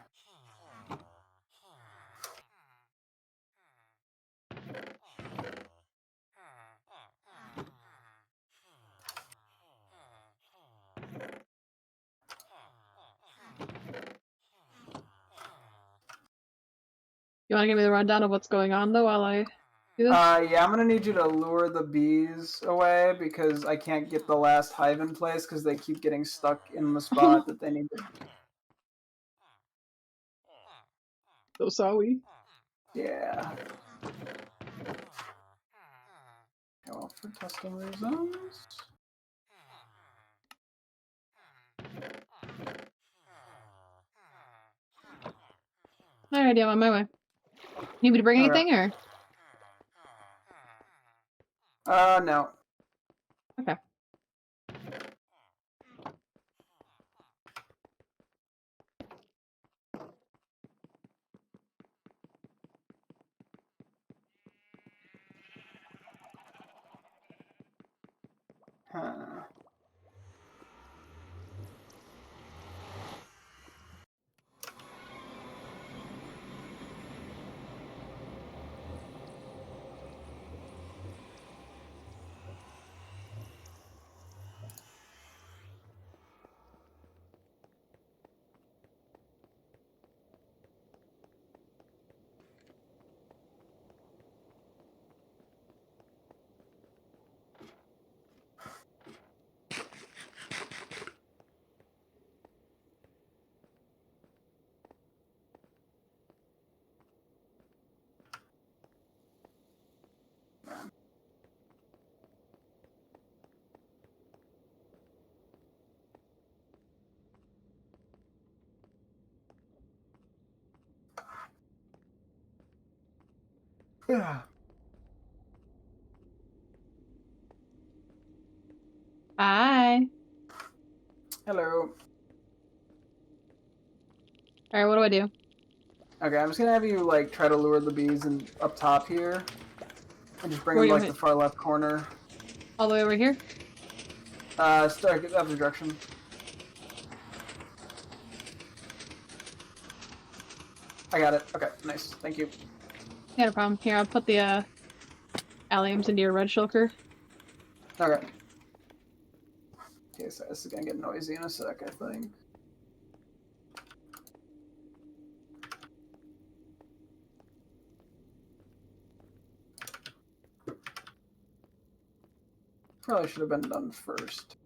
You want to give me the rundown of what's going on, though, while I Do this? Yeah, I'm gonna need you to lure the bees away because I can't get the last hive in place because they keep getting stuck in the Oh no. spot that they need to. So sorry. Yeah. Go for testing reasons. Alrighty, I'm on my way. Need me to bring Okay. anything or? No. Okay. Huh. Yeah. Hi. Hello. Alright, what do I do? Okay, I'm just gonna have you like try to lure the bees in up top here, and just bring Where them do to you like want the it? far left corner. All the way over here? Start the other direction. I got it. Okay, nice. Thank you. Yeah, no problem. Here, I'll put the alliums into your red shulker. Okay. Okay, so this is gonna get noisy in a sec, I think. Probably should have been done first.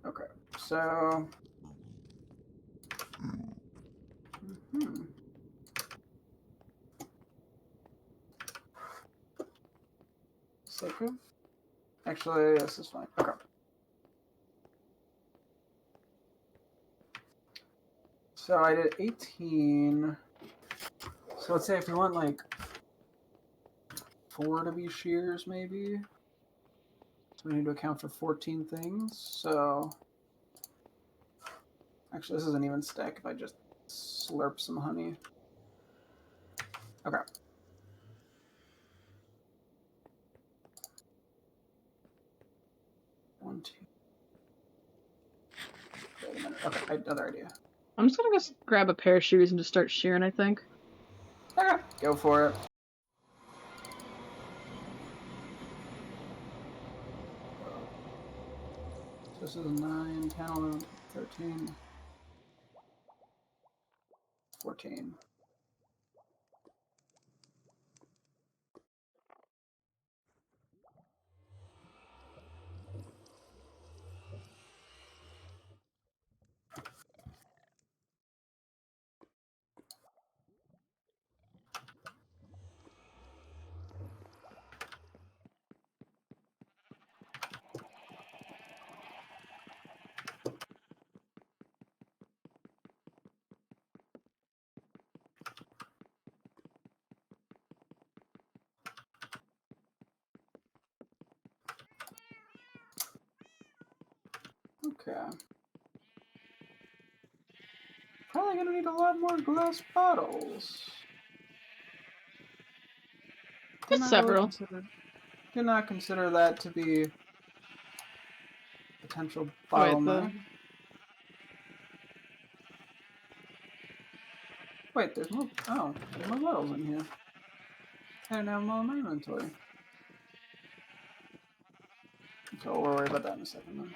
Okay, so. Hmm. Sake of? Actually, this is fine. Okay. So I did 18. So let's say if you want like 4 to be shears, maybe. So we need to account for 14 things. So actually, this isn't even stack if I just slurp some honey. Okay. One, two. Wait a minute. Okay, I had another idea. I'm just gonna go grab a pair of shoes and just start shearing, I think. Okay, go for it. So this is 9, 10, 11, 13, 14. Okay. Probably gonna need a lot more glass bottles. Did Just not really several. consider. Did not consider that to be potential Oh, wait, the bottleneck. Wait, there's more. Oh, there's more bottles in here. I don't have them all in my inventory. Okay, we'll worry about that in a second then.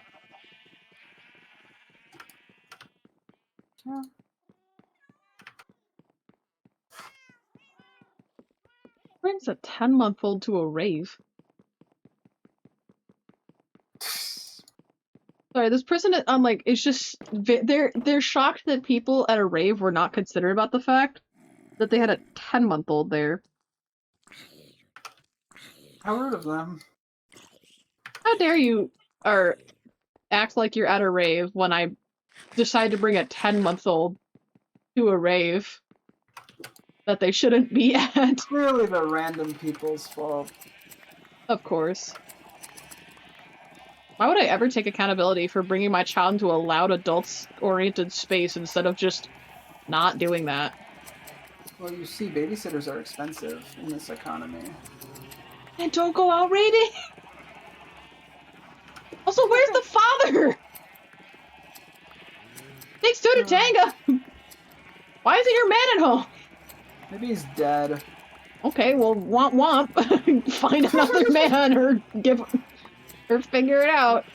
Yeah. brings a 10-month-old to a rave? Sorry, this person is just they're shocked that people at a rave were not considerate about the fact that they had a 10-month-old there. How rude of them. How dare you or act like you're at a rave when I decide to bring a 10-month-old to a rave that they shouldn't be at. Clearly the random people's fault. Of course. Why would I ever take accountability for bringing my child into a loud adults-oriented space instead of just not doing that? Well, you see, babysitters are expensive in this economy. And don't go out raving! Also, where's the father? Takes two to tango! Why isn't your man at home? Maybe he's dead. Okay, well, womp. Find another man or figure it out.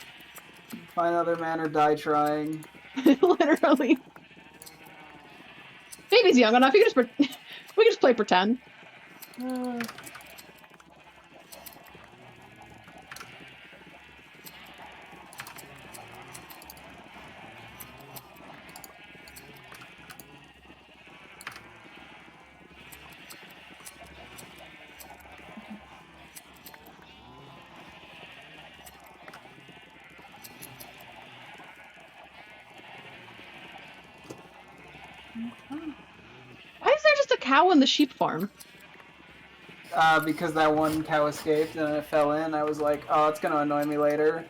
Find another man or die trying. Literally. Baby's young enough. We can just play pretend. Why is there just a cow in the sheep farm? Because that one cow escaped and it fell in. I was like, oh, it's gonna annoy me later.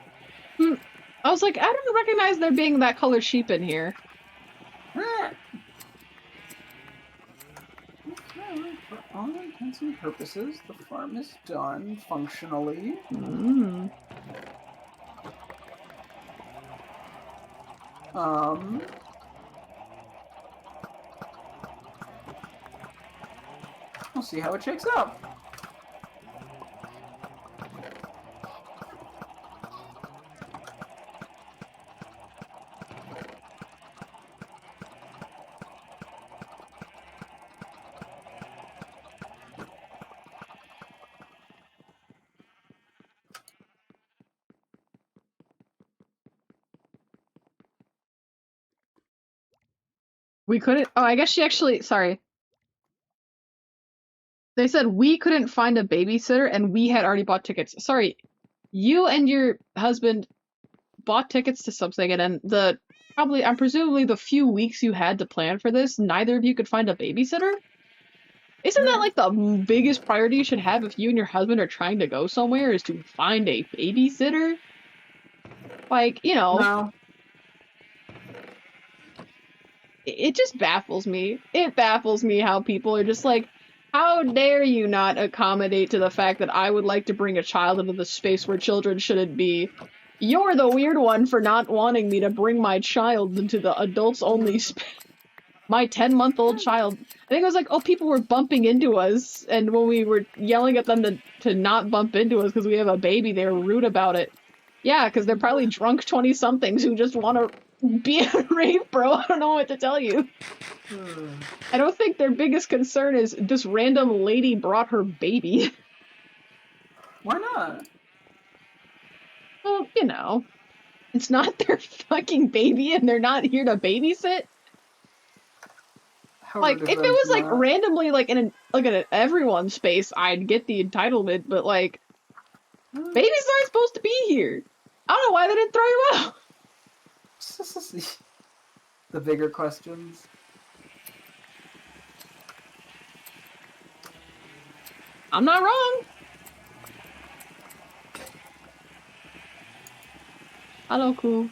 I was like, I don't recognize there being that color sheep in here. Okay, for all intents and purposes, the farm is done functionally. We'll see how it shakes out. We couldn't. Oh, I guess she actually. Sorry. They said we couldn't find a babysitter and we had already bought tickets. Sorry. You and your husband bought tickets to something, and then I'm presumably the few weeks you had to plan for this, neither of you could find a babysitter? Isn't that like the biggest priority you should have if you and your husband are trying to go somewhere, is to find a babysitter? Like, you know. No. It just baffles me. It baffles me how people are just like, how dare you not accommodate to the fact that I would like to bring a child into the space where children shouldn't be. You're the weird one for not wanting me to bring my child into the adults-only space. My 10-month-old child. I think it was like, oh, people were bumping into us, and when we were yelling at them to not bump into us because we have a baby, they were rude about it. Yeah, because they're probably drunk 20-somethings who just want to be a rave, bro. I don't know what to tell you. I don't think their biggest concern is this random lady brought her baby. Why not? Well, you know, it's not their fucking baby and they're not here to babysit. Like, if it was like randomly like in an everyone space, I'd get the entitlement, but like, babies aren't supposed to be here. I don't know why they didn't throw you out. The bigger questions. I'm not wrong. Hello, cool.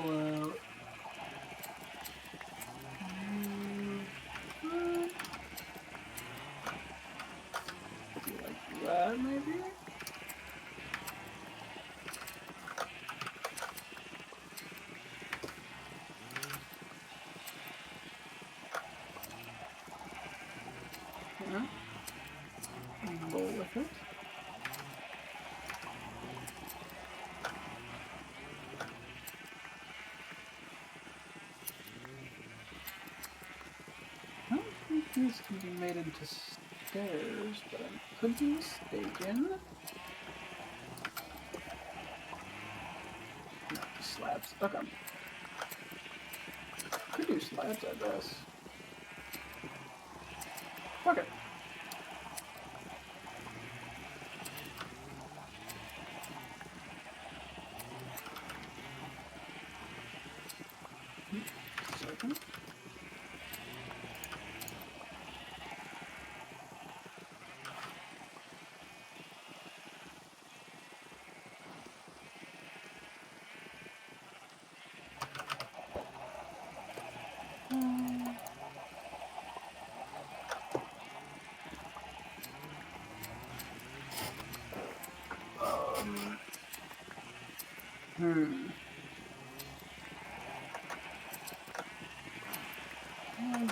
pull out. Like that, maybe? Yeah. Roll with it. I don't think these can be made into stairs, but I could be mistaken. No, slabs. Okay. Could do slabs, I guess. Fuck it. Second.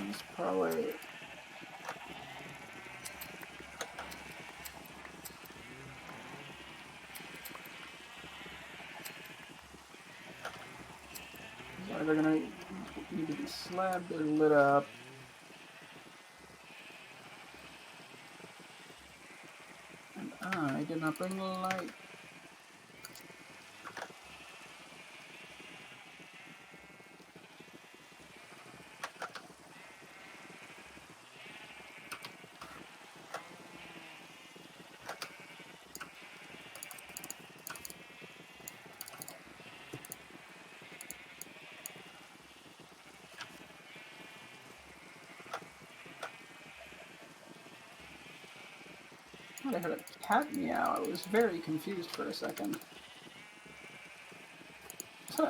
He's probably. He's either gonna need to be slabbed or lit up. And I did not bring the light. I heard a cat meow. I was very confused for a second. Huh.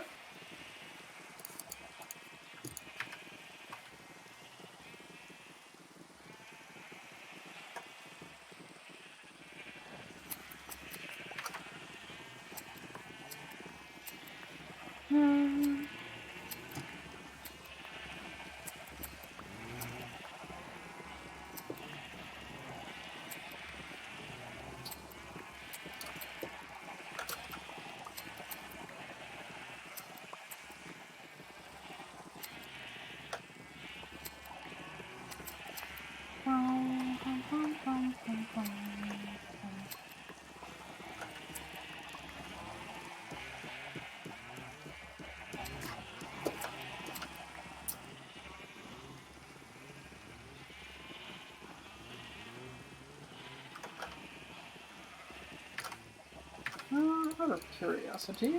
Out of curiosity,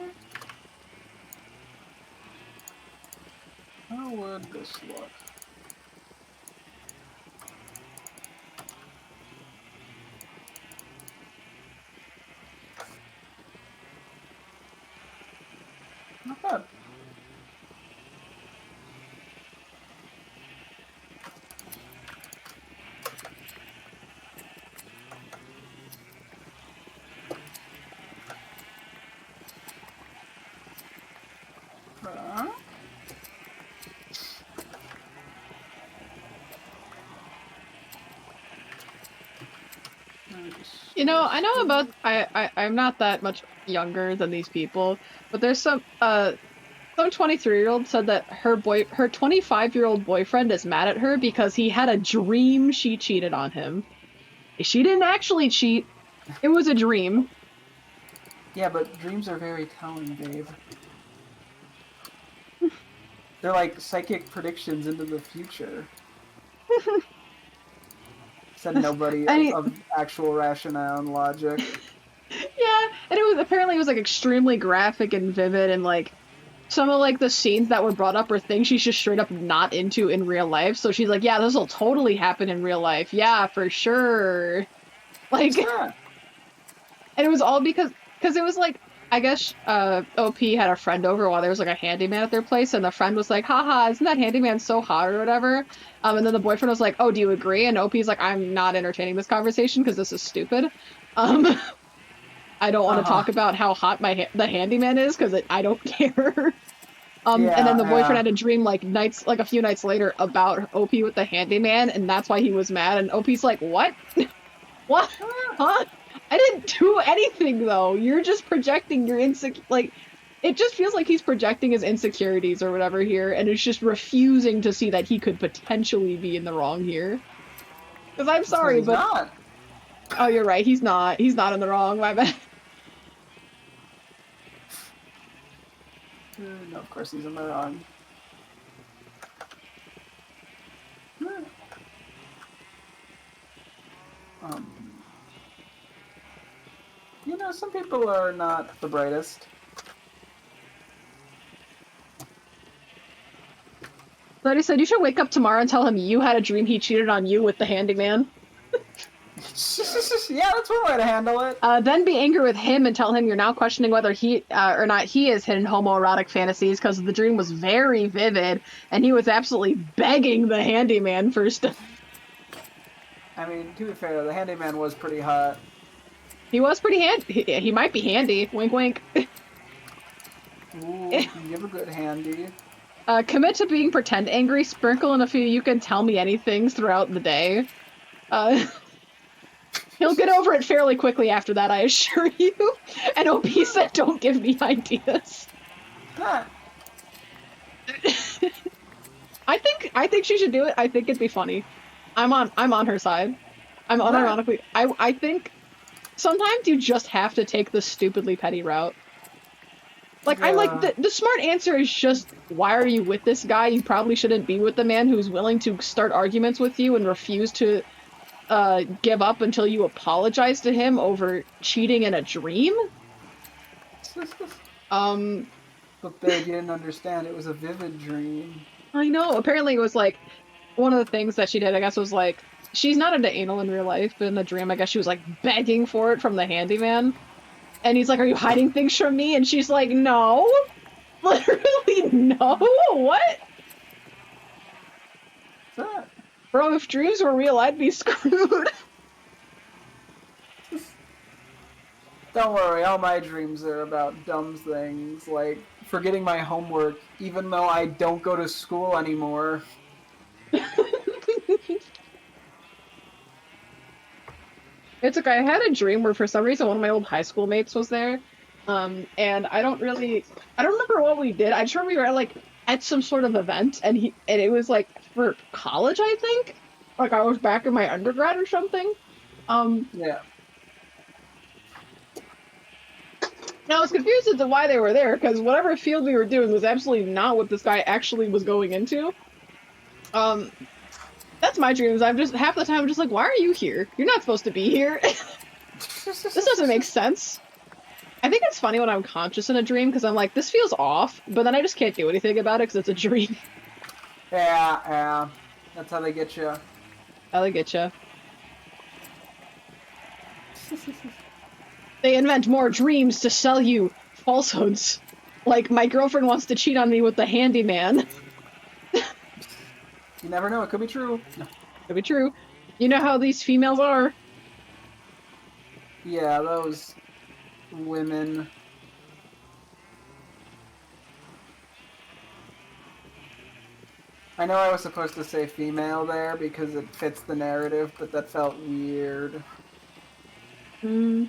how would this look? Not bad. You know, I know about I'm not that much younger than these people, but there's some 23-year-old said that her 25-year-old boyfriend is mad at her because he had a dream she cheated on him. She didn't actually cheat. It was a dream. Yeah, but dreams are very telling, babe. They're like psychic predictions into the future. Said nobody of actual rationale and logic. Yeah, and it was like extremely graphic and vivid, and like some of like the scenes that were brought up are things she's just straight up not into in real life. So she's like, yeah, this will totally happen in real life. Yeah, for sure. Like, and it was all because it was like I guess OP had a friend over while there was like a handyman at their place, and the friend was like, haha, isn't that handyman so hot or whatever? And then the boyfriend was like, oh, do you agree? And OP's like, I'm not entertaining this conversation because this is stupid. Um, I don't want to Uh-huh. talk about how hot the handyman is because I don't care. And then Yeah, the boyfriend yeah. had a dream like a few nights later about OP with the handyman, and that's why he was mad. And OP's like, what? What? Huh? I didn't do anything though. You're just projecting your it just feels like he's projecting his insecurities or whatever here, and is just refusing to see that he could potentially be in the wrong here. Because I'm That's because sorry, he's but not. oh, you're right. He's not. He's not in the wrong. My bad. No, of course he's in the wrong. Um, you know, some people are not the brightest. But he said you should wake up tomorrow and tell him you had a dream he cheated on you with the handyman. Yeah, that's one way to handle it. Then be angry with him and tell him you're now questioning whether he or not he has hidden homoerotic fantasies because the dream was very vivid and he was absolutely begging the handyman for stuff. I mean, to be fair, the handyman was pretty hot. He was pretty handy. He might be handy. Wink, wink. Ooh, you have a good handy. Commit to being pretend angry. Sprinkle in a few you can tell me anything throughout the day. Uh, he'll get over it fairly quickly after that, I assure you. And OP said, don't give me ideas. Huh. I think she should do it. I think it'd be funny. I'm on her side. I'm unironically. I think sometimes you just have to take the stupidly petty route. Like I'm like Yeah. the smart answer is just why are you with this guy? You probably shouldn't be with the man who's willing to start arguments with you and refuse to give up until you apologize to him over cheating in a dream. Um, But babe, you didn't understand. It was a vivid dream. I know. Apparently, it was like one of the things that she did. I guess was like she's not into anal in real life, but in the dream, I guess she was like begging for it from the handyman. And he's like, "Are you hiding things from me?" And she's like, "No, literally no. What, What's that? bro? If dreams were real, I'd be screwed." Don't worry, all my dreams are about dumb things, like forgetting my homework, even though I don't go to school anymore. It's okay. I had a dream where for some reason one of my old high school mates was there. And I don't remember what we did. I just remember we were like at some sort of event and it was like for college, I think. Like I was back in my undergrad or something. Um, Yeah. and I was confused as to why they were there because whatever field we were doing was absolutely not what this guy actually was going into. Um, that's my dreams. I'm just half the time I'm just like, why are you here? You're not supposed to be here. This doesn't make sense. I think it's funny when I'm conscious in a dream because I'm like, this feels off, but then I just can't do anything about it because it's a dream. Yeah, yeah. That's how they get you. I'll get you. They invent more dreams to sell you falsehoods. Like, my girlfriend wants to cheat on me with the handyman. You never know, it could be true. Could be true. You know how these females are. Yeah, those women. I know I was supposed to say female there because it fits the narrative, but that felt weird. Hmm.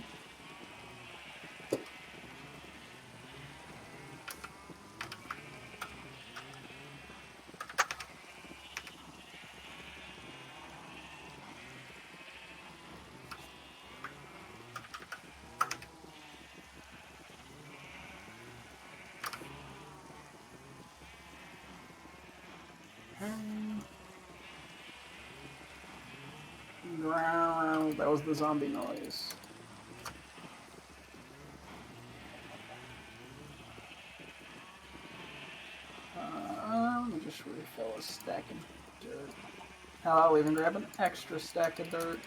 That was the zombie noise. Let me just refill a stack of dirt. Hell, I'll even grab an extra stack of dirt.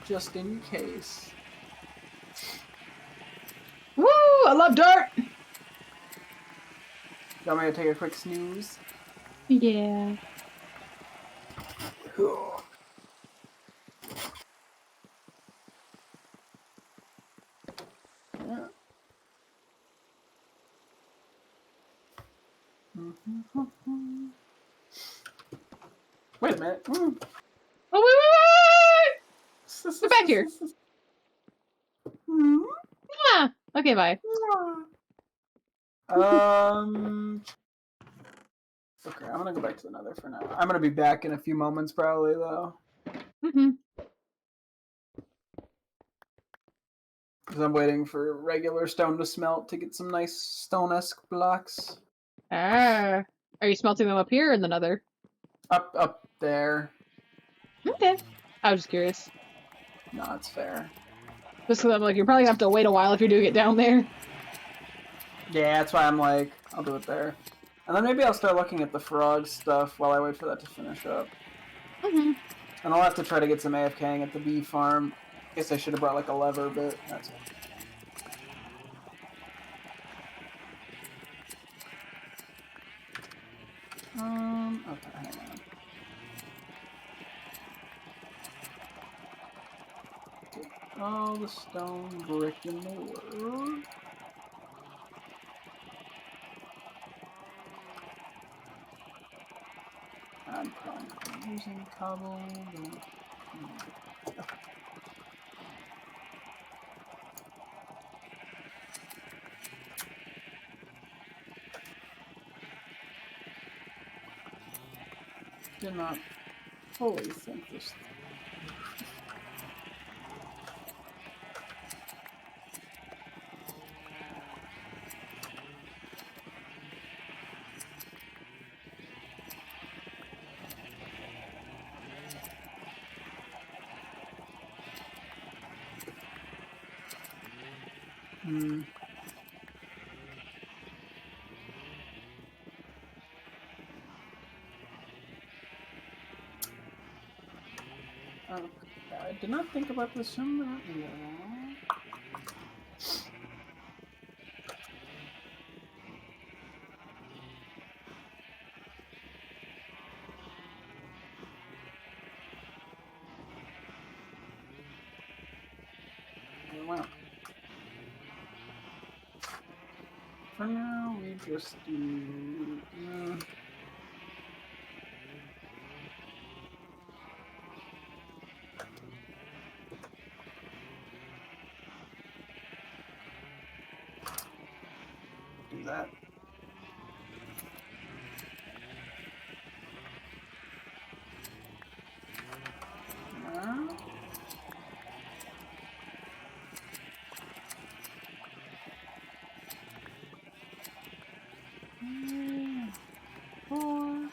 Just in case. Woo! I love dirt! You want me to take a quick snooze? Yeah. Cool. Yeah. Wait a minute. Oh, wait! Get back here. Ah, okay, bye. Okay, I'm gonna go back to the nether for now. I'm gonna be back in a few moments, probably, though. Mm-hmm. Because I'm waiting for regular stone to smelt to get some nice stone-esque blocks. Ah. Are you smelting them up here or in the nether? Up there. Okay. I was just curious. No, it's fair. Just because I'm like, you're probably gonna have to wait a while if you do get down there. Yeah, that's why I'm like, I'll do it there. And then maybe I'll start looking at the frog stuff while I wait for that to finish up. Mm-hmm. And I'll have to try to get some AFKing at the bee farm. Guess I should have brought like a lever, but that's it. Okay, hang on. Get all the stone brick in the world. I'm probably not using cobble, but... Did not fully think this through. Okay. I did not think about this in that long. Well, for now, we just do... do that. Now... Four...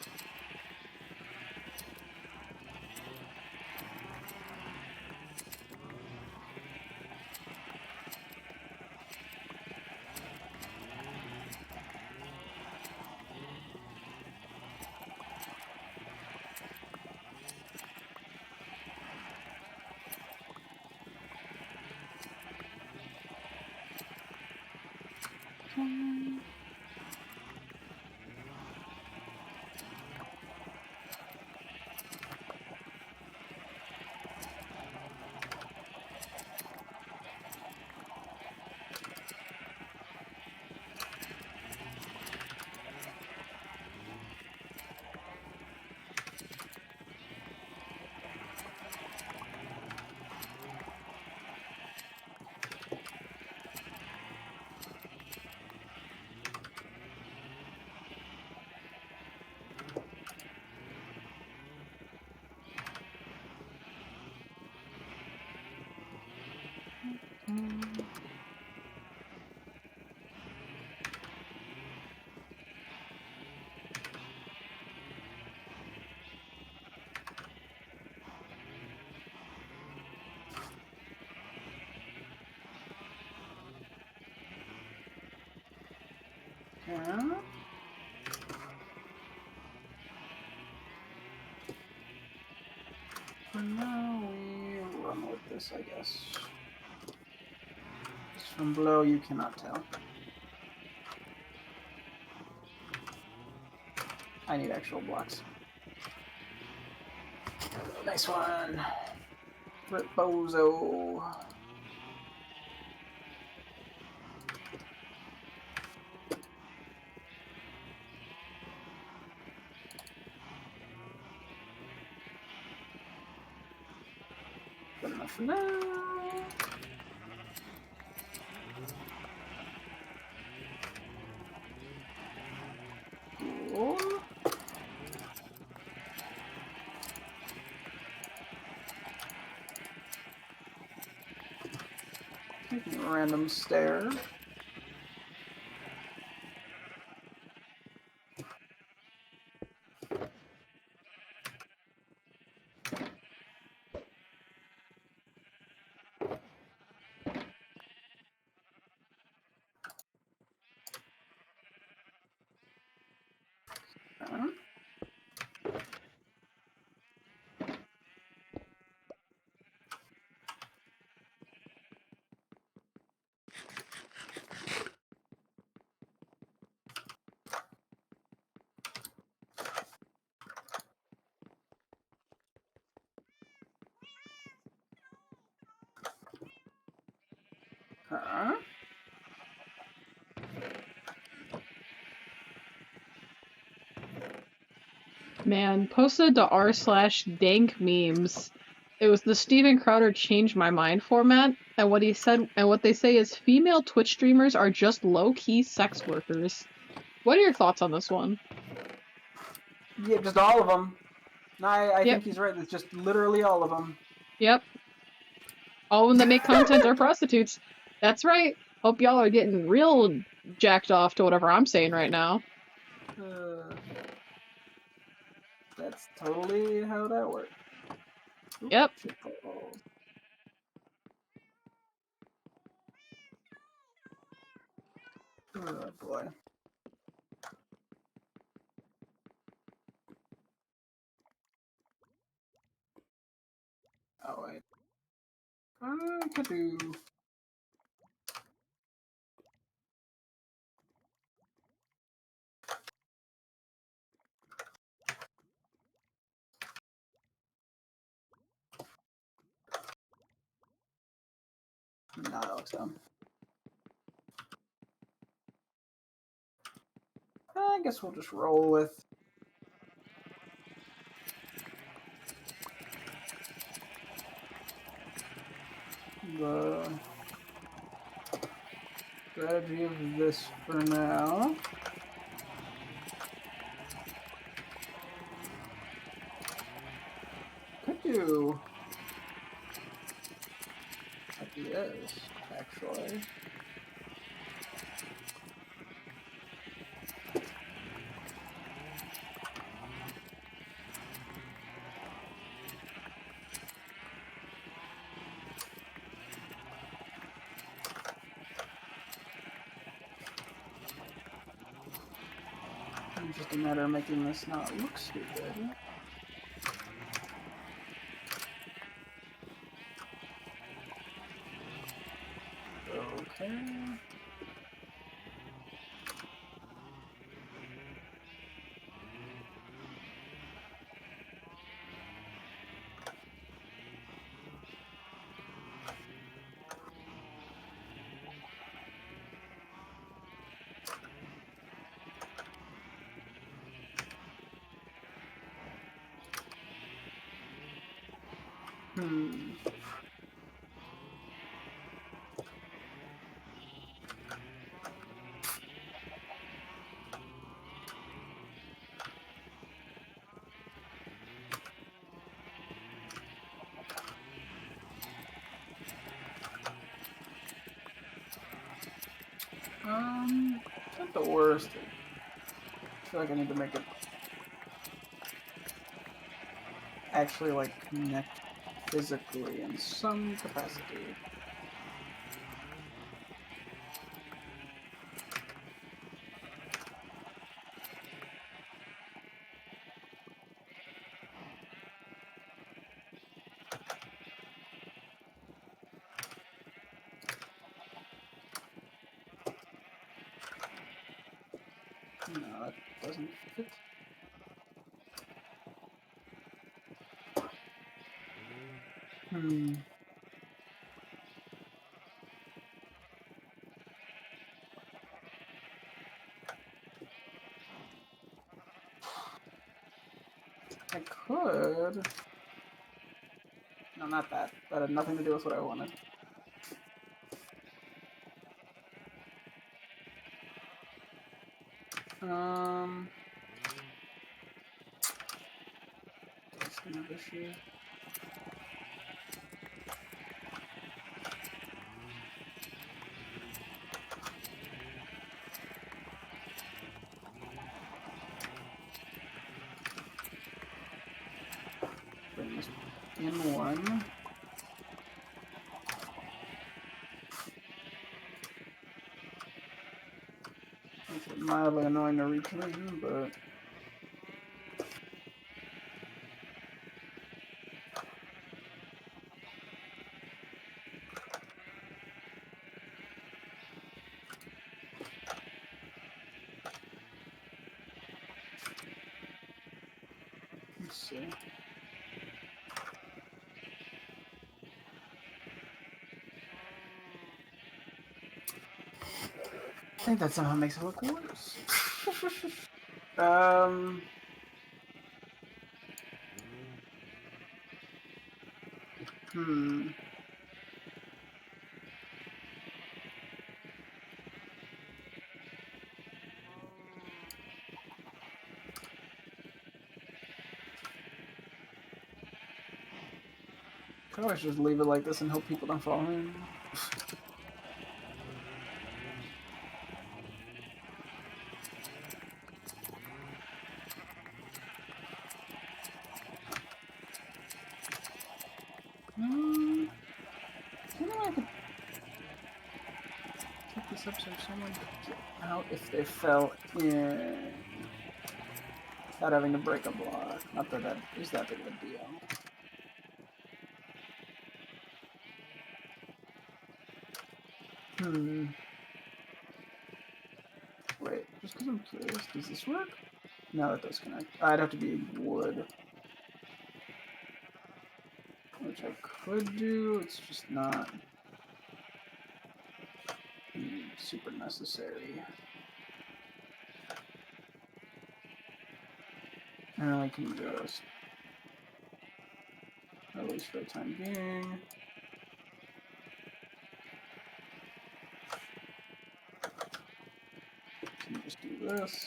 Yeah. For now, we run with this, I guess. Just from below, you cannot tell. I need actual blocks. Nice one. Bozo. Good enough for now. Cool. Taking a random stare. Man, posted to r/dank memes. It was the Steven Crowder changed my mind format, and what he said, and what they say is female Twitch streamers are just low-key sex workers. What are your thoughts on this one? Yeah, just all of them. I Yep. think he's right. It's just literally all of them. Yep. All of them that make content are prostitutes. That's right. Hope y'all are getting real jacked off to whatever I'm saying right now. That's totally how that works. Yep. Oh boy. Oh wait. I could do. No, that looks dumb. I guess we'll just roll with. The strategy of this for now. Could do like this, actually. It's just a matter of making this not look stupid. Okay. Hmm. It's not the worst. I feel like I need to make it actually like connect physically in some capacity. No, that doesn't fit. I could. No, not that. That had nothing to do with what I wanted. That's another issue. Bring this in one. Makes it mildly annoying to reach in, but let's see. I think that somehow makes it look worse. Hmm. Could always just leave it like this and hope people don't fall in. You know, I could take this up so someone could get out if they fell in without having to break a block. Not that that is that big of a deal. Wait, just because I'm curious, does this work? No, it does connect. I'd have to be wood. Which I could do, it's just not super necessary. And I can just, at least for the time being, can just do this.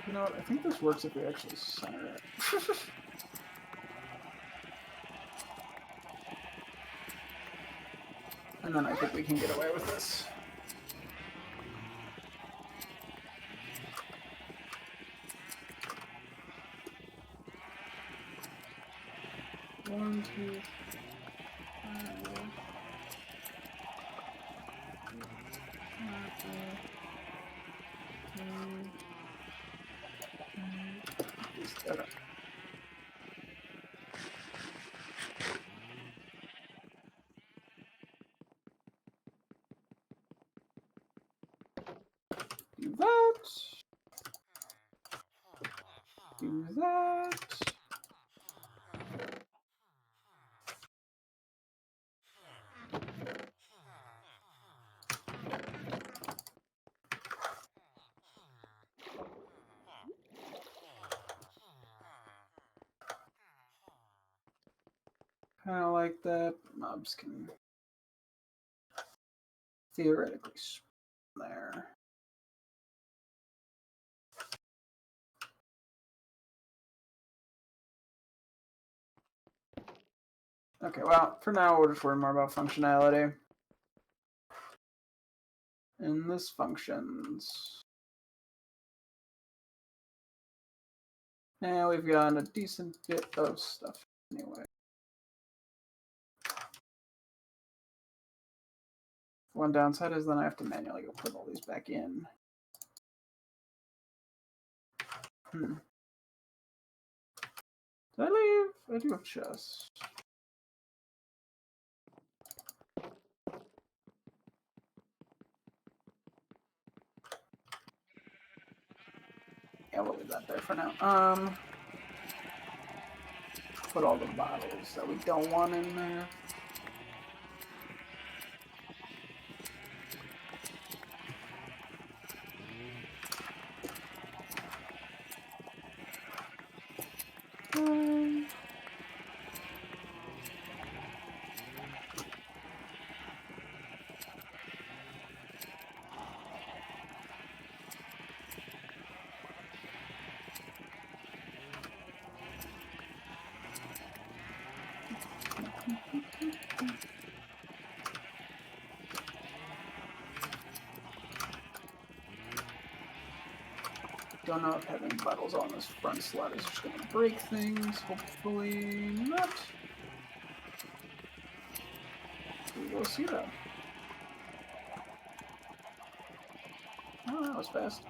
You know what, I think this works if we actually center it. And then I think we can get away with this. One, two, okay. Do that. Do that. Kind of like that. Mobs can theoretically spawn there. Okay, well, for now we'll just worry more about functionality. And this functions. Now we've got a decent bit of stuff anyway. One downside is then I have to manually go put all these back in. Did I leave? I do have chests. Yeah, we'll leave that there for now. Put all the bottles that we don't want in there. Don't know if having bottles on this front slot is just going to break things. Hopefully not. We will see though. Oh, that was fast.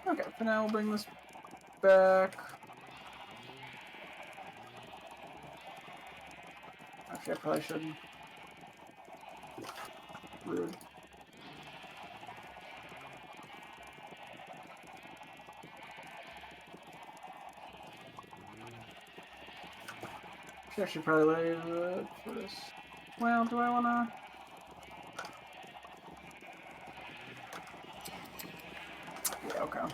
Okay, for now we'll bring this back. Actually, I probably shouldn't. Rude. I should probably leave it for this. Well, do I wanna? Yeah, okay.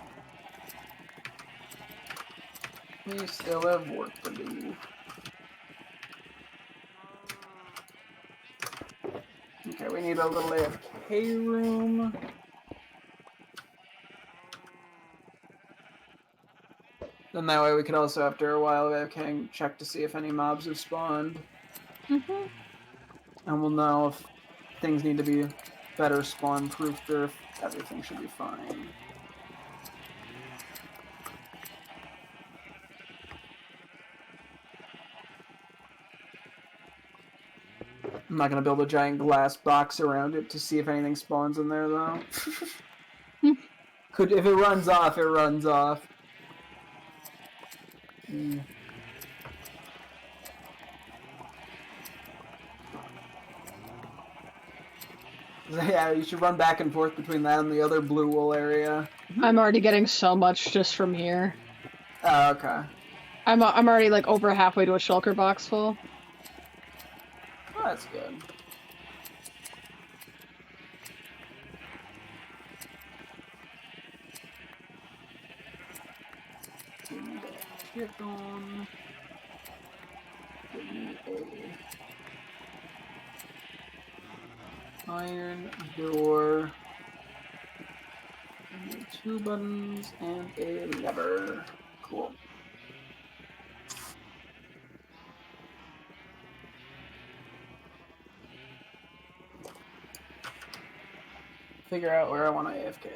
We still have work to do. Okay, we need a little AFK room. Then that way we could also, after a while of AFKing, check to see if any mobs have spawned. Mm-hmm. And we'll know if things need to be better spawn-proofed or if everything should be fine. I'm not gonna build a giant glass box around it to see if anything spawns in there, though. Could, if it runs off, it runs off. Yeah, you should run back and forth between that and the other blue wool area. I'm already getting so much just from here. Oh, okay. I'm already like over halfway to a shulker box full. Oh, that's good. Give me that chicken. Give me a iron door. Give me 2 buttons and a lever. Cool. Figure out where I want to AFK.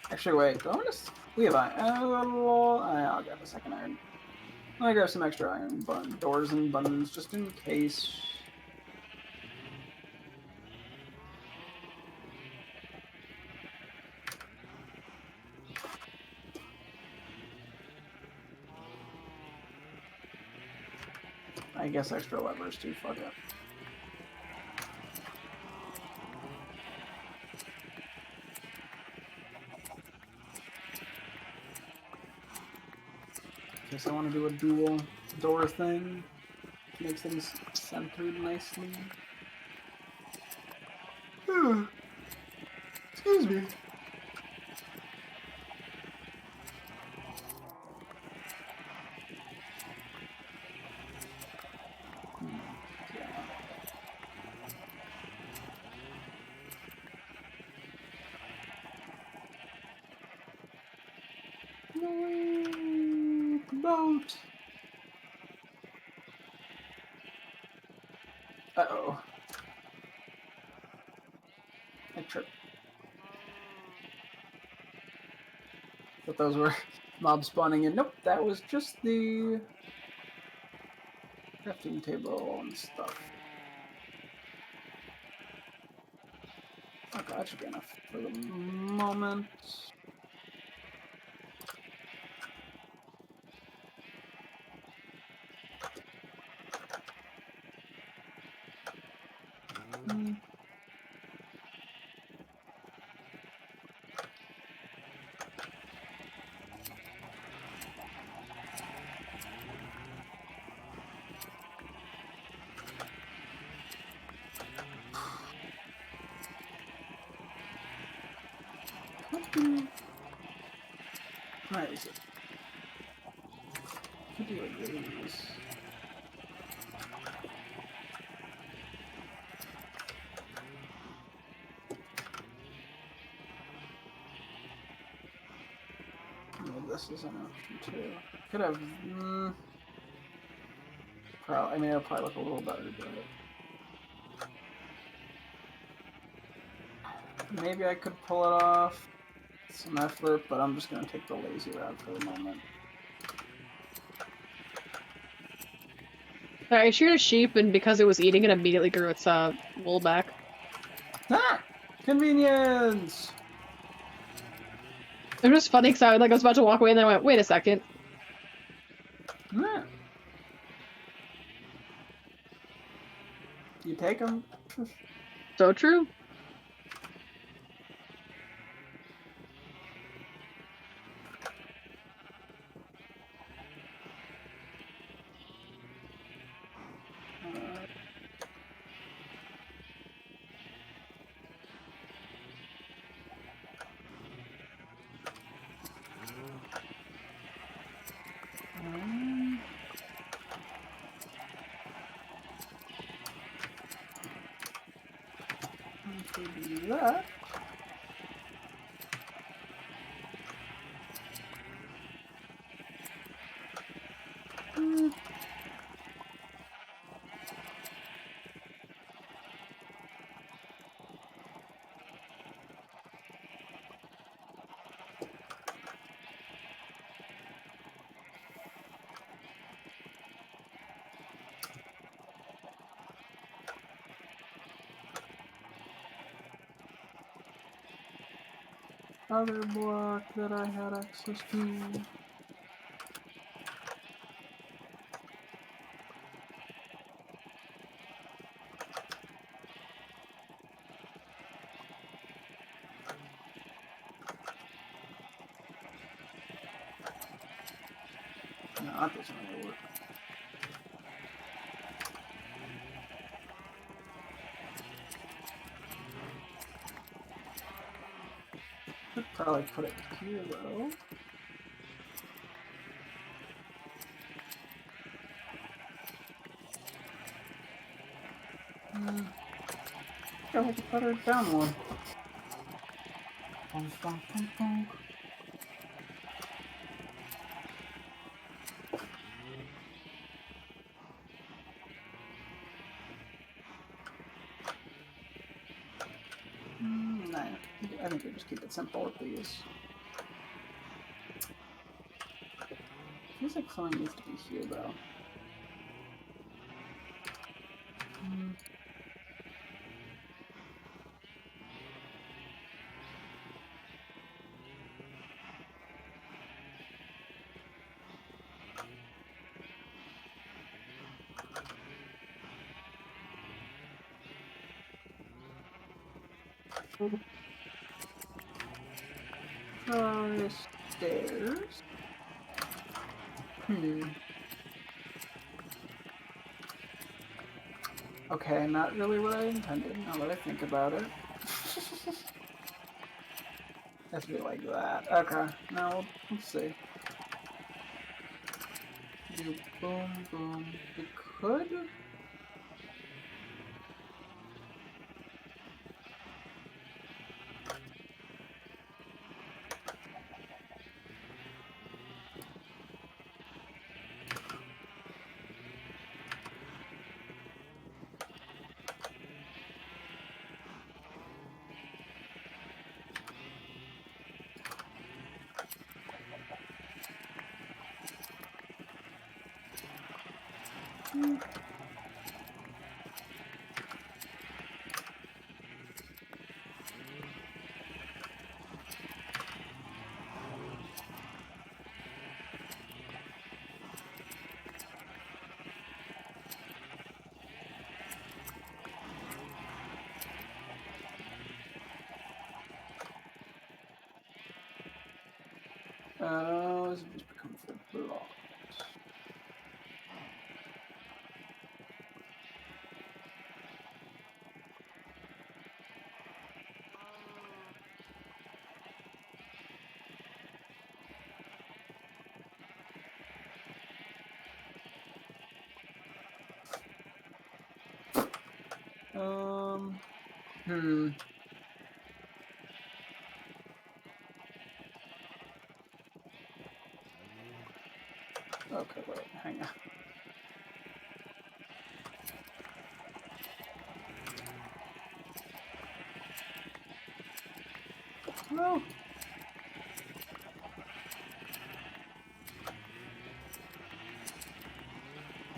Actually, wait. Do I want to? We have iron. I'll grab a second iron. I'll grab some extra iron doors and buttons just in case. I guess extra levers too. Fuck it. Guess I want to do a dual door thing. Makes things centered nicely. Excuse me. No boat. Uh-oh. I tripped. Thought those were mobs spawning in. Nope, that was just the Crafting table and stuff. Okay, that should be enough for the moment. Where is it? Could do like these. Yeah, this is an option too. Could have. Probably. I mean, it'll probably look a little better, but maybe I could pull it off. Some effort, but I'm just gonna take the lazy route for the moment. I sheared a sheep, and because it was eating, it immediately grew its wool back. Ah! Convenience! It was just funny because I was about to walk away, and then I went, "Wait a second." Ah. You take them? So true. Do that. Other block that I had access to. No, that doesn't really work. Could probably put it here though. Go with the better down one. Bonk, bonk, bonk, bonk. Nah, I think we just keep it simple with these. Feels like something needs to be here though. Stairs. Okay, not really what I intended, now that I think about it. Has to be like that. Okay, now let's see. Do boom, boom. We could? Does it just become full blocks? Hmm. Okay, wait, hang on. No.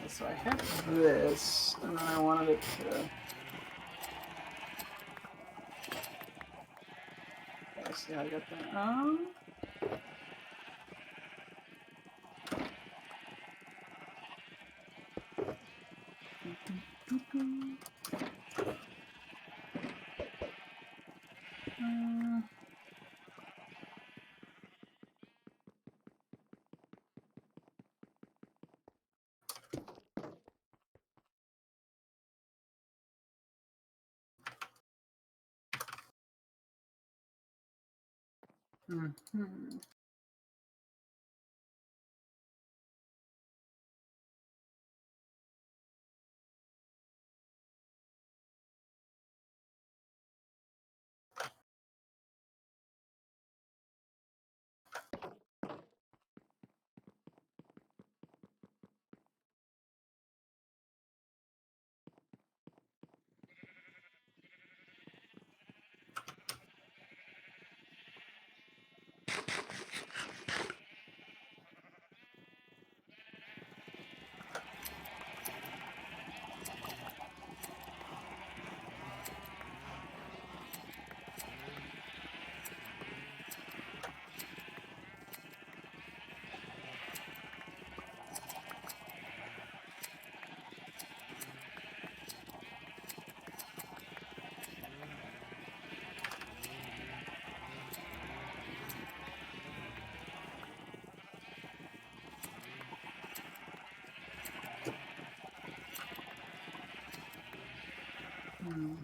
So I have this, and then I wanted it to. Okay, see how I got that. Mm-hmm.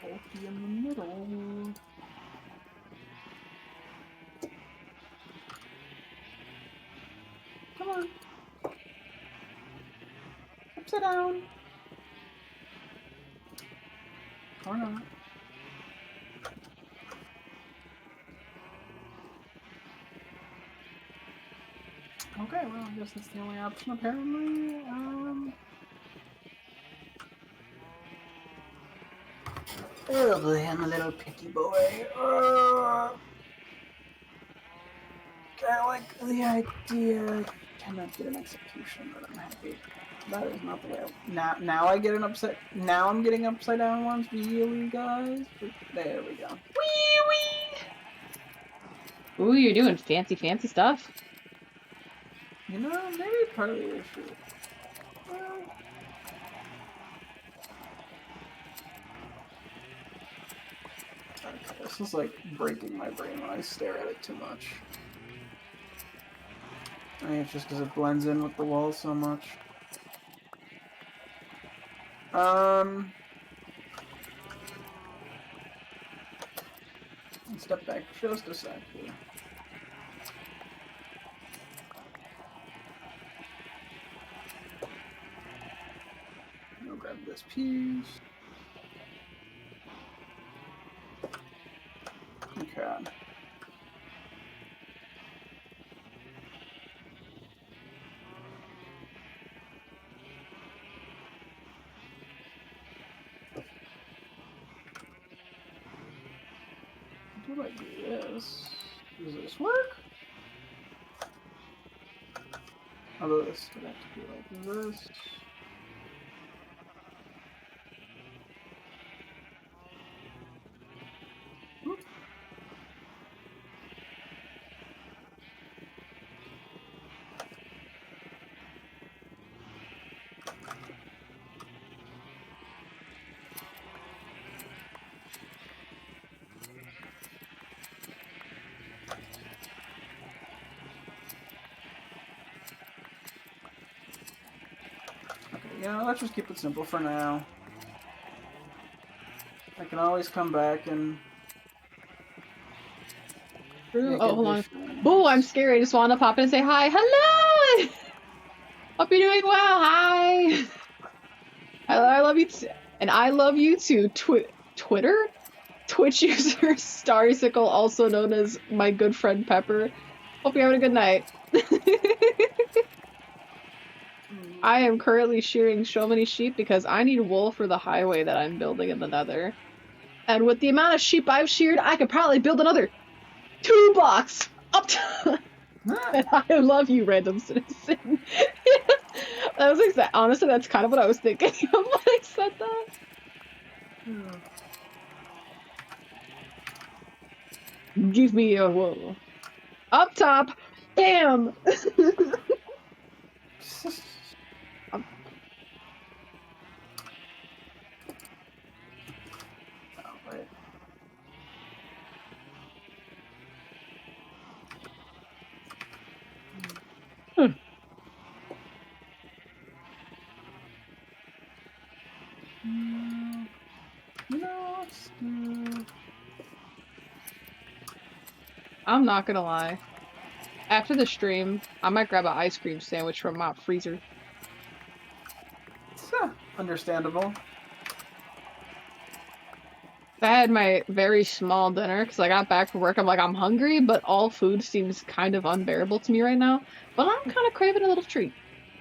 Bulky in the middle. Come on. Upside down. Or not. Okay, well, I guess that's the only option apparently. Oh boy, I'm a little picky boy. I like the idea. I cannot get an execution, but I'm happy. That is not the way. Now I get an upside. Now I'm getting upside down ones. Really, guys? There we go. Wee wee! Ooh, you're doing fancy, fancy stuff. You know, maybe part of the issue. Well, okay, this is like breaking my brain when I stare at it too much. I think it's just because it blends in with the wall so much. Step back just a sec here. I'll grab this piece. Okay. How do I do this? Does this work? Although this would have to be like this. Oop. Let's just keep it simple for now. I can always come back and make Oh, hold on. additions. Boo, I'm scared. I just want to pop in and say hi. Hello! Hope you're doing well. Hi! I love you too. And I love you too. Twitter? Twitch user Starsicle, also known as my good friend Pepper. Hope you're having a good night. I am currently shearing so many sheep because I need wool for the highway that I'm building in the Nether. And with the amount of sheep I've sheared, I could probably build another 2 blocks up to... And I love you, random citizen. That was exact. Honestly, that's kind of what I was thinking of when I said that. Give me your wool. Up top, bam! Let's do... I'm not gonna lie. After the stream, I might grab an ice cream sandwich from my freezer. Understandable. I had my very small dinner because I got back from work. I'm like, I'm hungry, but all food seems kind of unbearable to me right now. But I'm kind of craving a little treat.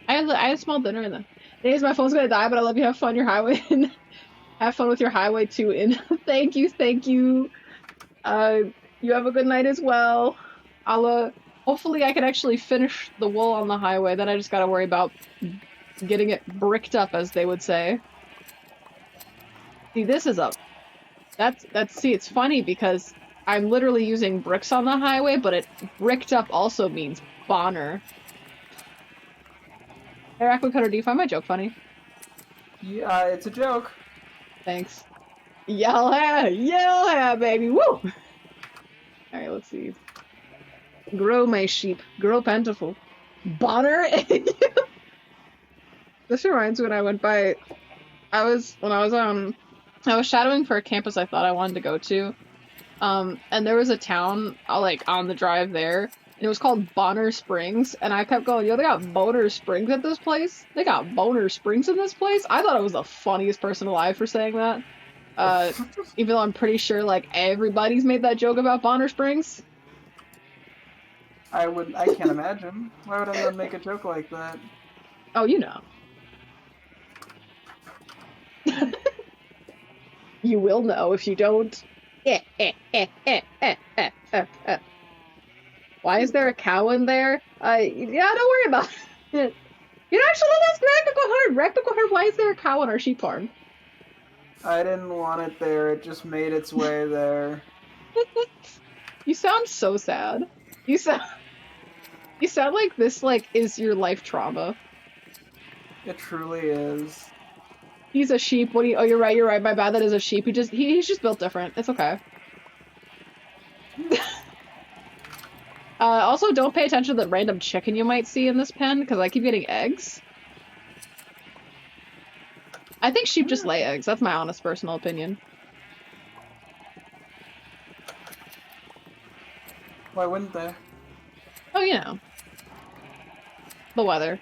I had a small dinner and then days my phone's gonna die, but I love you. Have fun your highway and have fun with your highway too. And thank you. You have a good night as well. I'll hopefully I can actually finish the wool on the highway. Then I just gotta worry about getting it bricked up, as they would say. See, this is a see, it's funny because I'm literally using bricks on the highway, but it bricked up also means Bonner. Hey, rackmc100, do you find my joke funny? Yeah, it's a joke. Thanks. Yeah, baby, woo! Alright, let's see. Grow my sheep, grow plentiful. Bonner? This reminds me when I went by, I was shadowing for a campus I thought I wanted to go to. And there was a town, like, on the drive there, and it was called Bonner Springs, and I kept going, yo, they got Boner Springs at this place? They got Boner Springs in this place? I thought I was the funniest person alive for saying that. Even though I'm pretty sure, like, everybody's made that joke about Bonner Springs. I can't imagine. Why would anyone make a joke like that? Oh, you know. You will know if you don't. Why is there a cow in there? Yeah, don't worry about it. You know, actually, let's ask rackmc100. rackmc100, why is there a cow on our sheep farm? I didn't want it there. It just made its way there. You sound so sad. You sound like this, like, is your life trauma. It truly is. He's a sheep. What do you? Oh, you're right. My bad. That is a sheep. He's just built different. It's okay. Also, don't pay attention to the random chicken you might see in this pen, because I keep getting eggs. I think sheep just lay eggs. That's my honest personal opinion. Why wouldn't they? Oh, you know. The weather.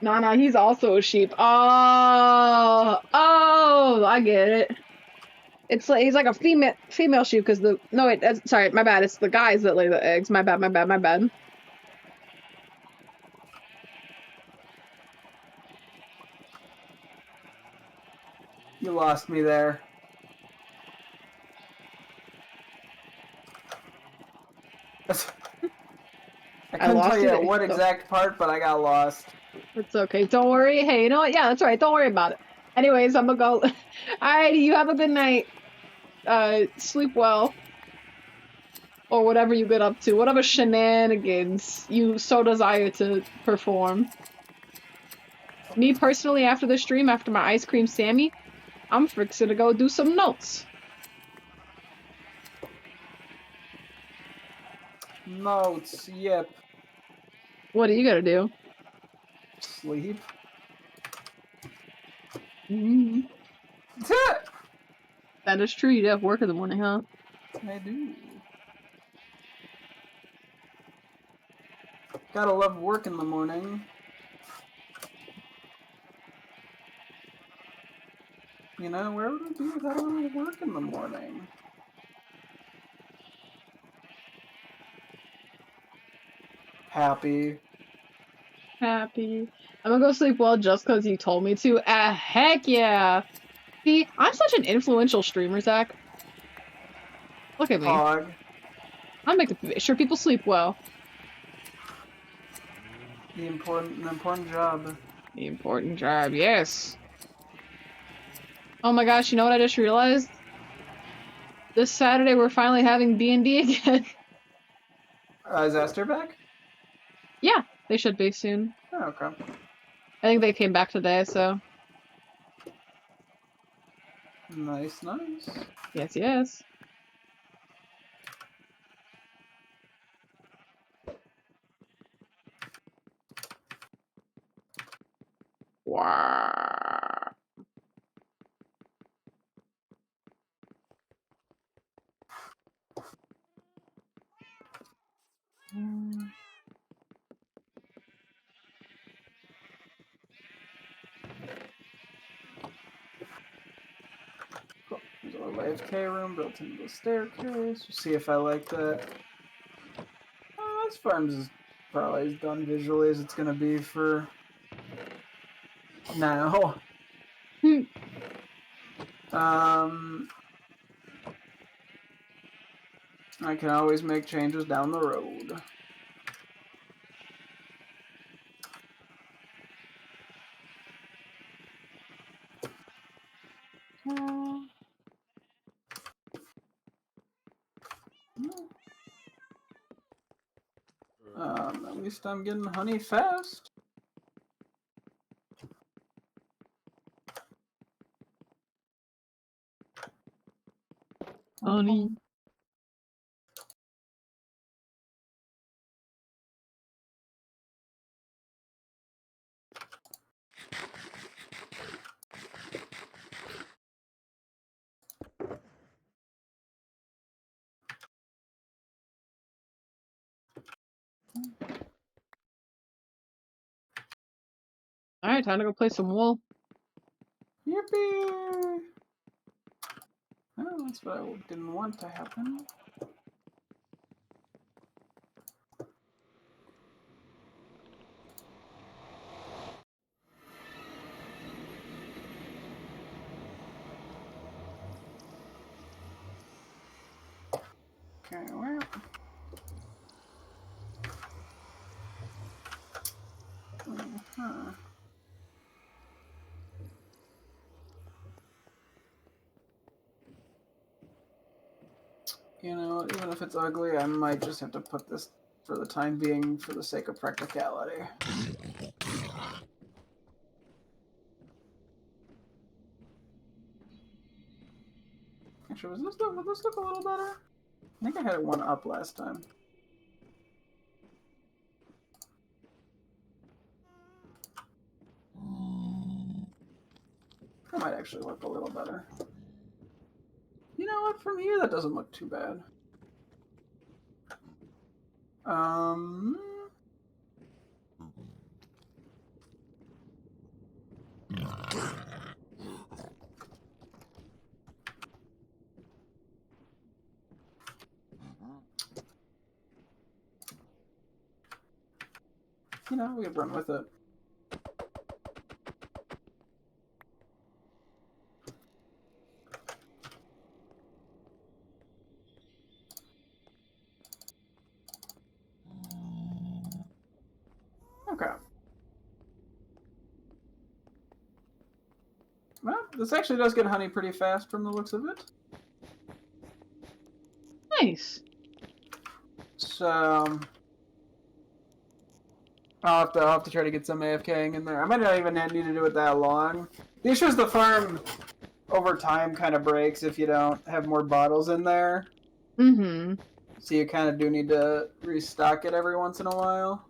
Nah, he's also a sheep. Oh, I get it. It's like he's like a female sheep because sorry, my bad. It's the guys that lay the eggs. My bad. You lost me there. I couldn't tell lost you you. at what exact part, but I got lost. It's okay. Don't worry. Hey, you know what? Yeah, that's right. Don't worry about it. Anyways, I'm gonna go. Alrighty, you have a good night. Sleep well. Or whatever you get up to. Whatever shenanigans you so desire to perform. Me personally, after the stream, after my ice cream Sammy, I'm fixing to go do some notes. Notes, yep. What do you gotta do? Sleep. Mm-hmm. That is true. You have work in the morning, huh? I do. Gotta love work in the morning. You know, where would I be without a little work in the morning? Happy. Happy. I'm gonna go sleep well just because you told me to. Ah, heck yeah! See, I'm such an influential streamer, Zach. Look at me. Hog. I'm making sure people sleep well. An important job. The important job, yes. Oh my gosh, you know what I just realized? This Saturday we're finally having D&D again. Is Esther back? Yeah, they should be soon. Oh, okay. I think they came back today, so Nice, nice. yes, yes. Wow. Cool. There's a little AFK room built into the staircase. We'll see if I like that. This farm's is probably as done visually as it's gonna be for now. I can always make changes down the road. At least I'm getting honey fast. Honey. Alright, time to go play some wool. Yippee! Oh, that's what I didn't want to happen. Okay, well. You know, even if it's ugly, I might just have to put this for the time being for the sake of practicality. Actually, would this look a little better? I think I had it one up last time. That might actually look a little better. You know what? From here, that doesn't look too bad. You know, we could run with it. Well, this actually does get honey pretty fast from the looks of it. Nice. So I'll have to try to get some AFKing in there. I might not even need to do it that long. The issue is the farm over time kind of breaks if you don't have more bottles in there. Mm-hmm. So you kind of do need to restock it every once in a while.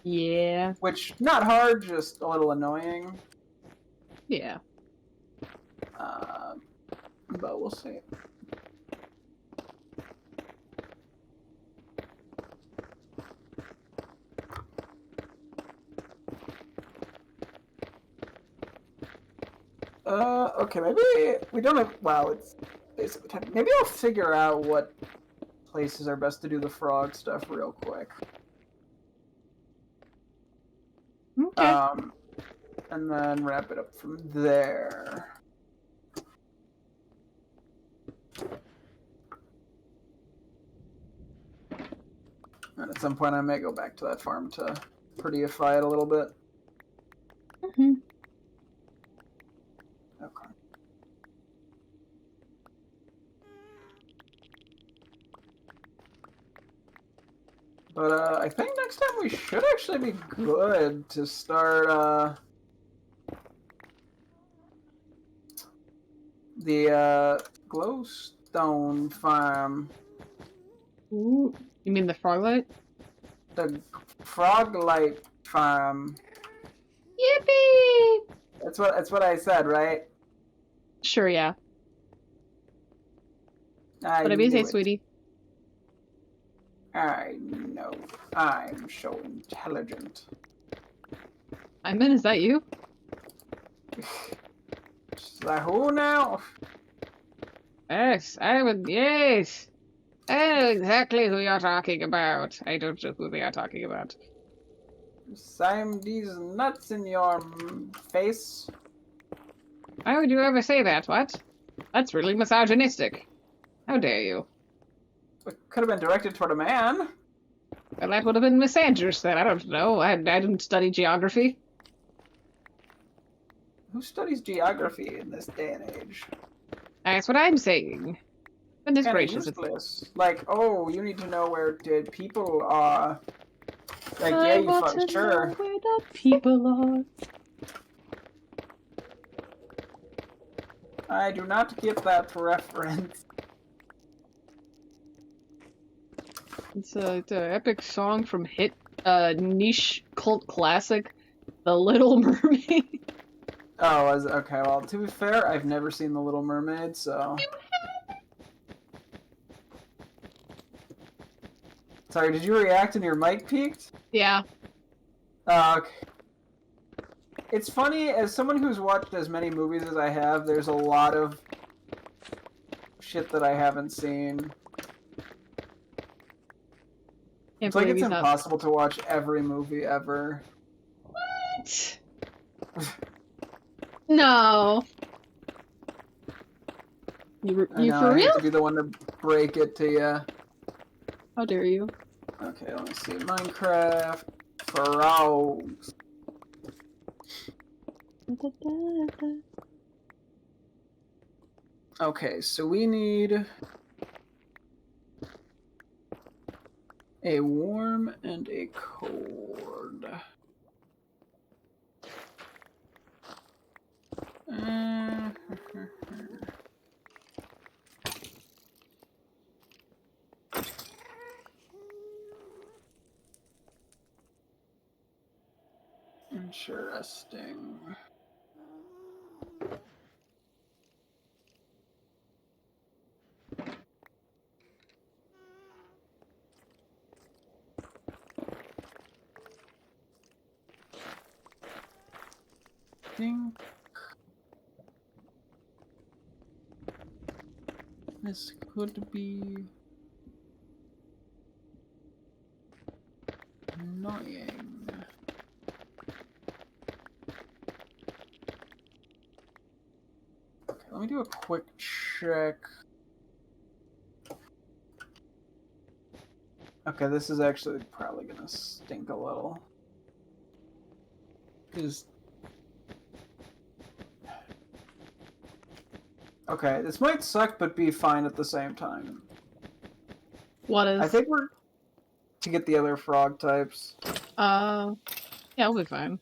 Yeah. Which, not hard, just a little annoying. Yeah. But we'll see. Okay, maybe we don't have. Wow, it's basically time. Maybe I'll figure out what places are best to do the frog stuff real quick. Okay. And then wrap it up from there. And at some point, I may go back to that farm to prettyify it a little bit. Mm-hmm. Okay. But I think next time we should actually be good to start the glowstone farm. Ooh. You mean the froglight? The froglight farm. Yippee! That's what I said, right? Sure, yeah. I Whatever you knew say, it. sweetie. I know. I'm so intelligent. Is that you? Who now? Yes, yes. I know exactly who you're talking about. I don't know who they are talking about. I'm these nuts in your face. Why would you ever say that? What? That's really misogynistic. How dare you? It could have been directed toward a man. Well, that would have been misandrous then. I don't know. I didn't study geography. Who studies geography in this day and age? That's what I'm saying. Goodness Kind of gracious. useless. Like, oh, you need to know where dead people are. Like, I yeah, you want fuck, to sure. know where the people are. I do not get that reference. It's an epic song from niche cult classic, The Little Mermaid. Oh, okay. Well, to be fair, I've never seen The Little Mermaid, so. Sorry, did you react and your mic peaked? Yeah. Okay. It's funny, as someone who's watched as many movies as I have, there's a lot of shit that I haven't seen. It's like it's impossible to watch every movie ever. What? No. You I know, for I hate real? to be the one to break it to you. How dare you? Okay, let me see. Minecraft frogs. Okay, so we need a worm and a cord. Interesting. Think this could be annoying. Okay, let me do a quick check. Okay, this is actually probably gonna stink a little. Because Okay, this might suck, but be fine at the same time. What I is? think we're to get the other frog types. Yeah, we'll be fine.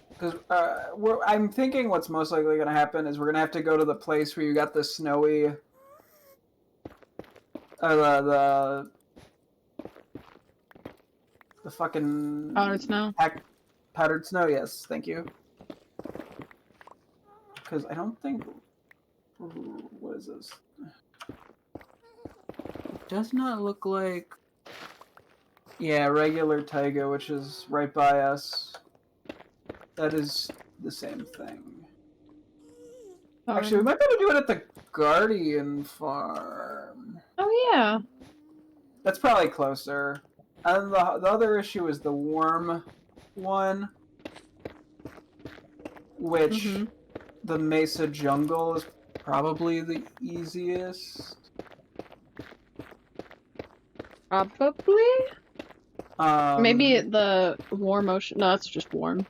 Because I'm thinking what's most likely going to happen is we're going to have to go to the place where you got the snowy, the fucking Powdered snow. Powdered snow. Yes, thank you. Because I don't think. What is this? It does not look like. Yeah, regular taiga, which is right by us. That is the same thing. Actually, we might be able to do it at the Guardian Farm. Oh yeah. That's probably closer. And the other issue is the warm one, which the Mesa Jungle is probably the easiest. Probably. Maybe the warm ocean. No, it's just warm.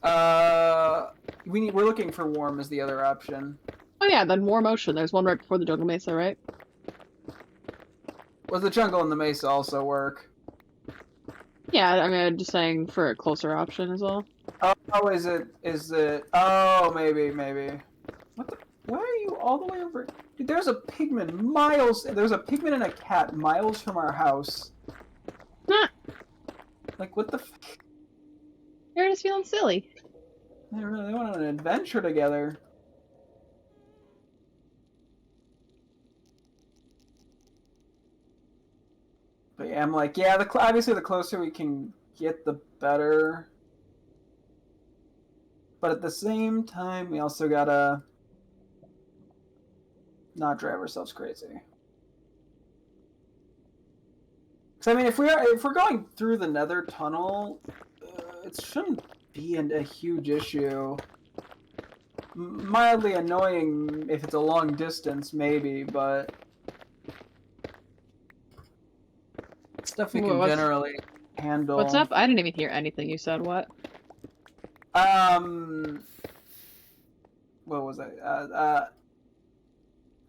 We're looking for warm as the other option. Oh yeah, then warm ocean. There's one right before the Jungle Mesa, right? Well, the jungle and the Mesa also work. Yeah, I mean, I'm just saying for a closer option as well. Oh, is it? Oh, maybe. What the? Why are you all the way over? Dude, there's a pigman miles. There's a pigman and a cat miles from our house. Nah, Like, what the? you're just feeling silly. They really went on an adventure together. But yeah, I'm like, yeah. Obviously, the closer we can get, the better. But at the same time, we also gotta not drive ourselves crazy. Because I mean, if we're going through the Nether tunnel, it shouldn't be a huge issue. Mildly annoying if it's a long distance, maybe, but stuff we can generally handle. What's up? I didn't even hear anything you said. What? What was it?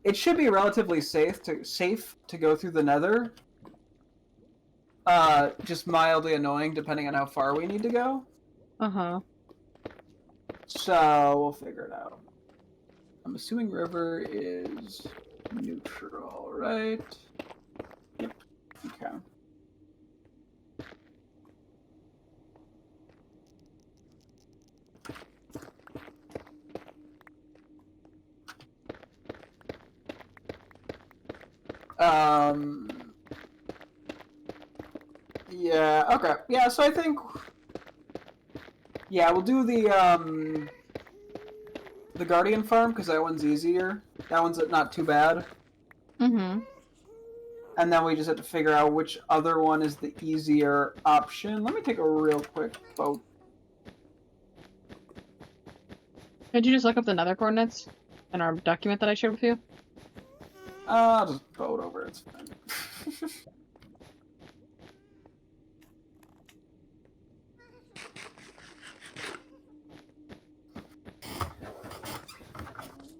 It should be relatively safe to go through the Nether. Just mildly annoying depending on how far we need to go. Uh-huh. So we'll figure it out. I'm assuming river is neutral, right? Yep. Okay. Yeah, okay. Yeah, so I think we'll do the Guardian Farm because that one's easier. That one's not too bad. Mm-hmm. And then we just have to figure out which other one is the easier option. Let me take a real quick vote. Did you just look up the nether coordinates in our document that I shared with you? I'll just vote over it. It's fine.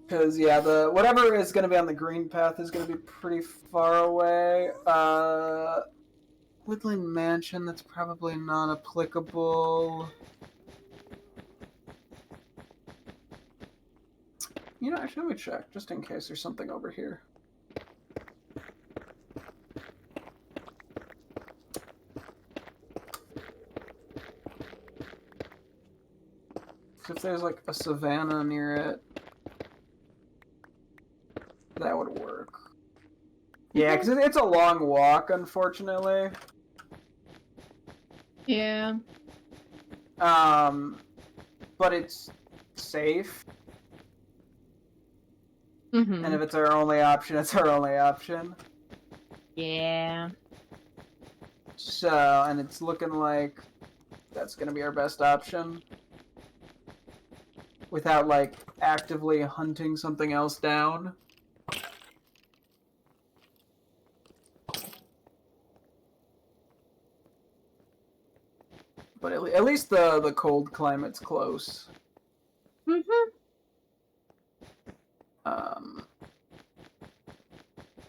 Because, yeah, the whatever is going to be on the green path is going to be pretty far away. Woodland Mansion, that's probably not applicable. You know, actually, let me check, just in case there's something over here. If there's, like, a savanna near it, that would work. Yeah, because it's a long walk, unfortunately. Yeah. But it's safe. Mm-hmm. And if it's our only option, it's our only option. Yeah. So, and it's looking like that's going to be our best option. Without, like, actively hunting something else down. But at least the cold climate's close.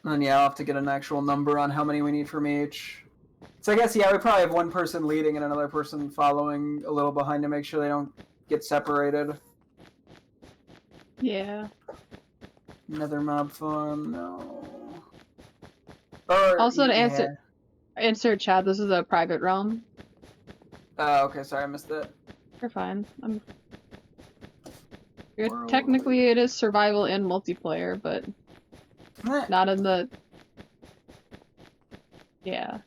And yeah, I'll have to get an actual number on how many we need from each. So I guess, yeah, we probably have one person leading and another person following a little behind to make sure they don't get separated. Yeah. Another mob farm, no. Or, Also, to yeah. answer chat, this is a private realm. Oh, okay, sorry, I missed that. You're fine. Technically, it is survival and multiplayer, but not in the... Yeah.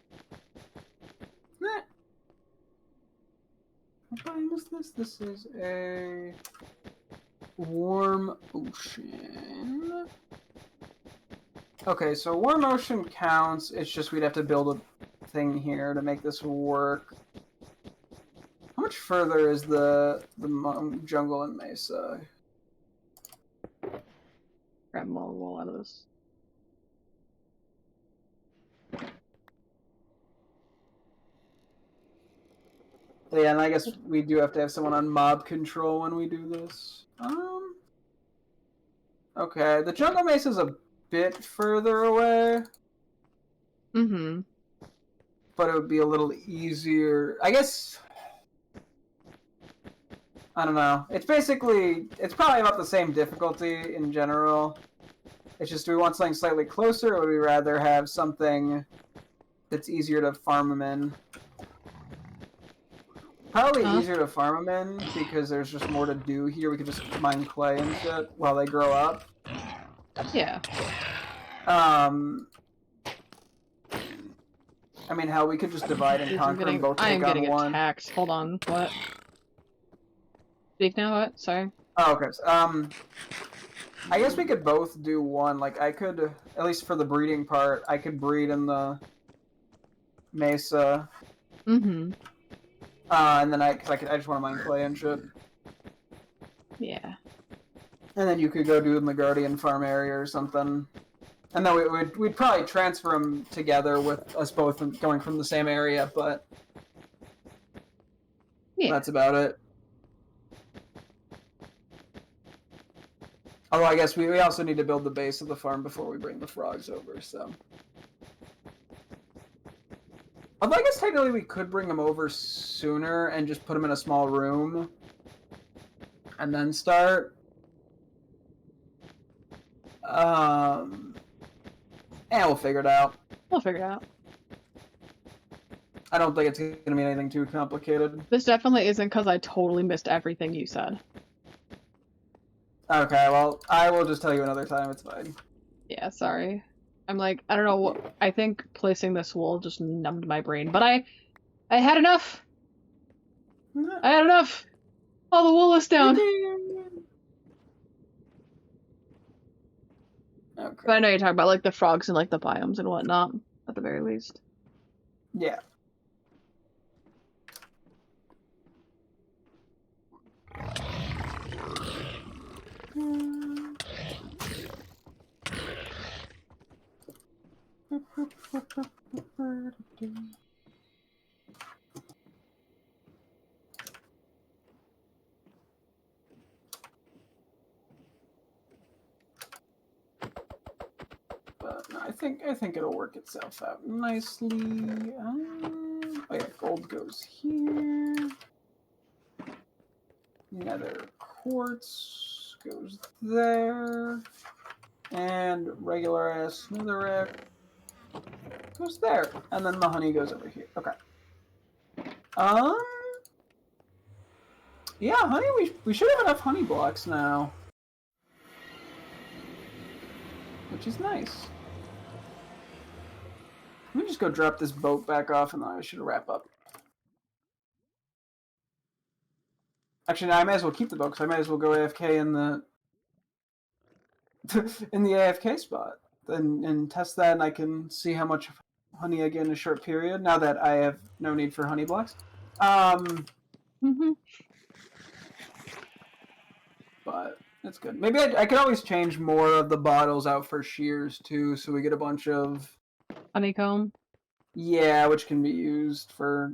What is this? This is a warm ocean. Okay, so warm ocean counts. It's just we'd have to build a thing here to make this work. How much further is the jungle and mesa? Grab more wool out of this. Yeah, and I guess we do have to have someone on mob control when we do this. Okay, the jungle mesa is a bit further away. Mm-hmm. But it would be a little easier. I guess. I don't know. It's probably about the same difficulty in general. It's just, do we want something slightly closer, or would we rather have something that's easier to farm them in? Probably easier to farm them in, because there's just more to do here. We could just mine clay and shit while they grow up. Yeah. I mean, hell, we could just divide and conquer and both take on one. I am getting attacked. Hold on. What? Speak now? What? Sorry. Oh, okay. I guess we could both do one. Like, I could, at least for the breeding part, I could breed in the mesa. Mm-hmm. And then I just want to mine clay and shit. Yeah. And then you could go do in the Guardian farm area or something. And then we'd probably transfer them together with us both going from the same area, but yeah, that's about it. Although I guess we also need to build the base of the farm before we bring the frogs over, so. Although I guess technically we could bring them over sooner and just put them in a small room and then start. And we'll figure it out. We'll figure it out. I don't think it's going to be anything too complicated. This definitely isn't because I totally missed everything you said. Okay, well, I will just tell you another time, it's fine. Yeah, sorry. I'm like, I don't know what, I think placing this wool just numbed my brain, but I had enough! I had enough! All the wool is down! Okay. But I know you're talking about, like, the frogs and, like, the biomes and whatnot, at the very least. Yeah. But no, I think it'll work itself out nicely. Oh yeah, gold goes here. Nether quartz goes there, and regular ass netherrack goes there, and then the honey goes over here. Okay. Yeah, honey. We should have enough honey blocks now, which is nice. Let me just go drop this boat back off, and then I should wrap up. Actually, no, I might as well keep the boat, because I might as well go AFK in the in the AFK spot, and test that, and I can see how much honey I get in a short period. Now that I have no need for honey blocks, but it's good. Maybe I could always change more of the bottles out for shears too, so we get a bunch of honeycomb. Yeah, which can be used for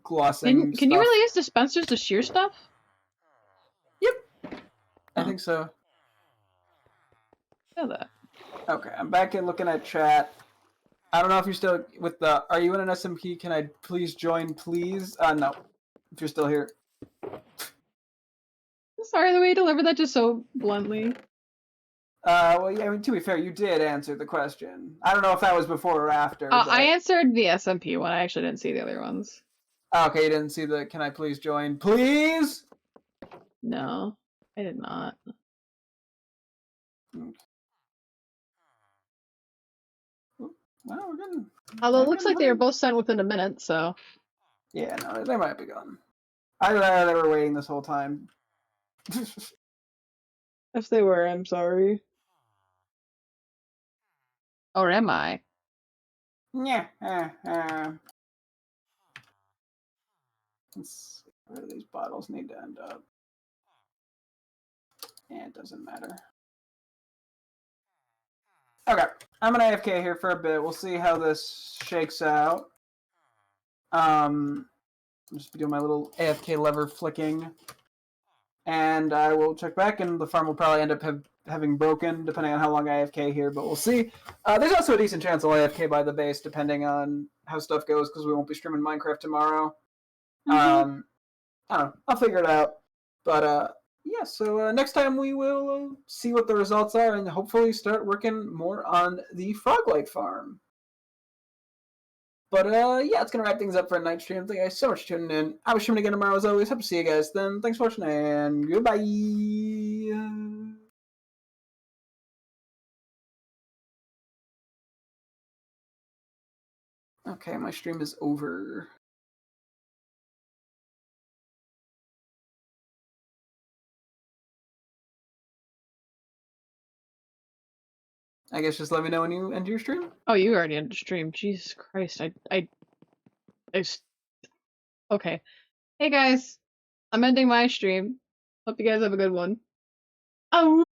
glossing Can you stuff. really use dispensers to shear stuff? Yep, I Oh. think so. Know that. Okay, I'm back in looking at chat. I don't know if you're still with the. Are you in an SMP? Can I please join, please? No. If you're still here. Sorry, the way you delivered that just so bluntly. Well, yeah. I mean, to be fair, you did answer the question. I don't know if that was before or after, but I answered the SMP one. I actually didn't see the other ones. Okay, you didn't see the. Can I please join, please? No, I did not. Well, we're getting. Although it looks like they were both sent within a minute, so. Yeah, no, they might be gone. Either that or they were waiting this whole time. If they were, I'm sorry. Or am I? Yeah. Let's see where these bottles need to end up. Yeah, it doesn't matter. Okay, I'm gonna AFK here for a bit. We'll see how this shakes out. I'll just be doing my little AFK lever flicking, and I will check back. And the farm will probably end up having broken, depending on how long I AFK here. But we'll see. There's also a decent chance I'll AFK by the base, depending on how stuff goes, because we won't be streaming Minecraft tomorrow. I don't know. I'll figure it out. But yeah, so next time we will see what the results are and hopefully start working more on the Froglight farm. But yeah, it's going to wrap things up for a night stream. Thank you guys so much for tuning in. I was streaming again tomorrow as always. Hope to see you guys then. Thanks for watching and goodbye. Okay, my stream is over. I guess just let me know when you end your stream. Oh, you already ended stream. Jesus Christ. Okay. Hey guys, I'm ending my stream. Hope you guys have a good one. Oh.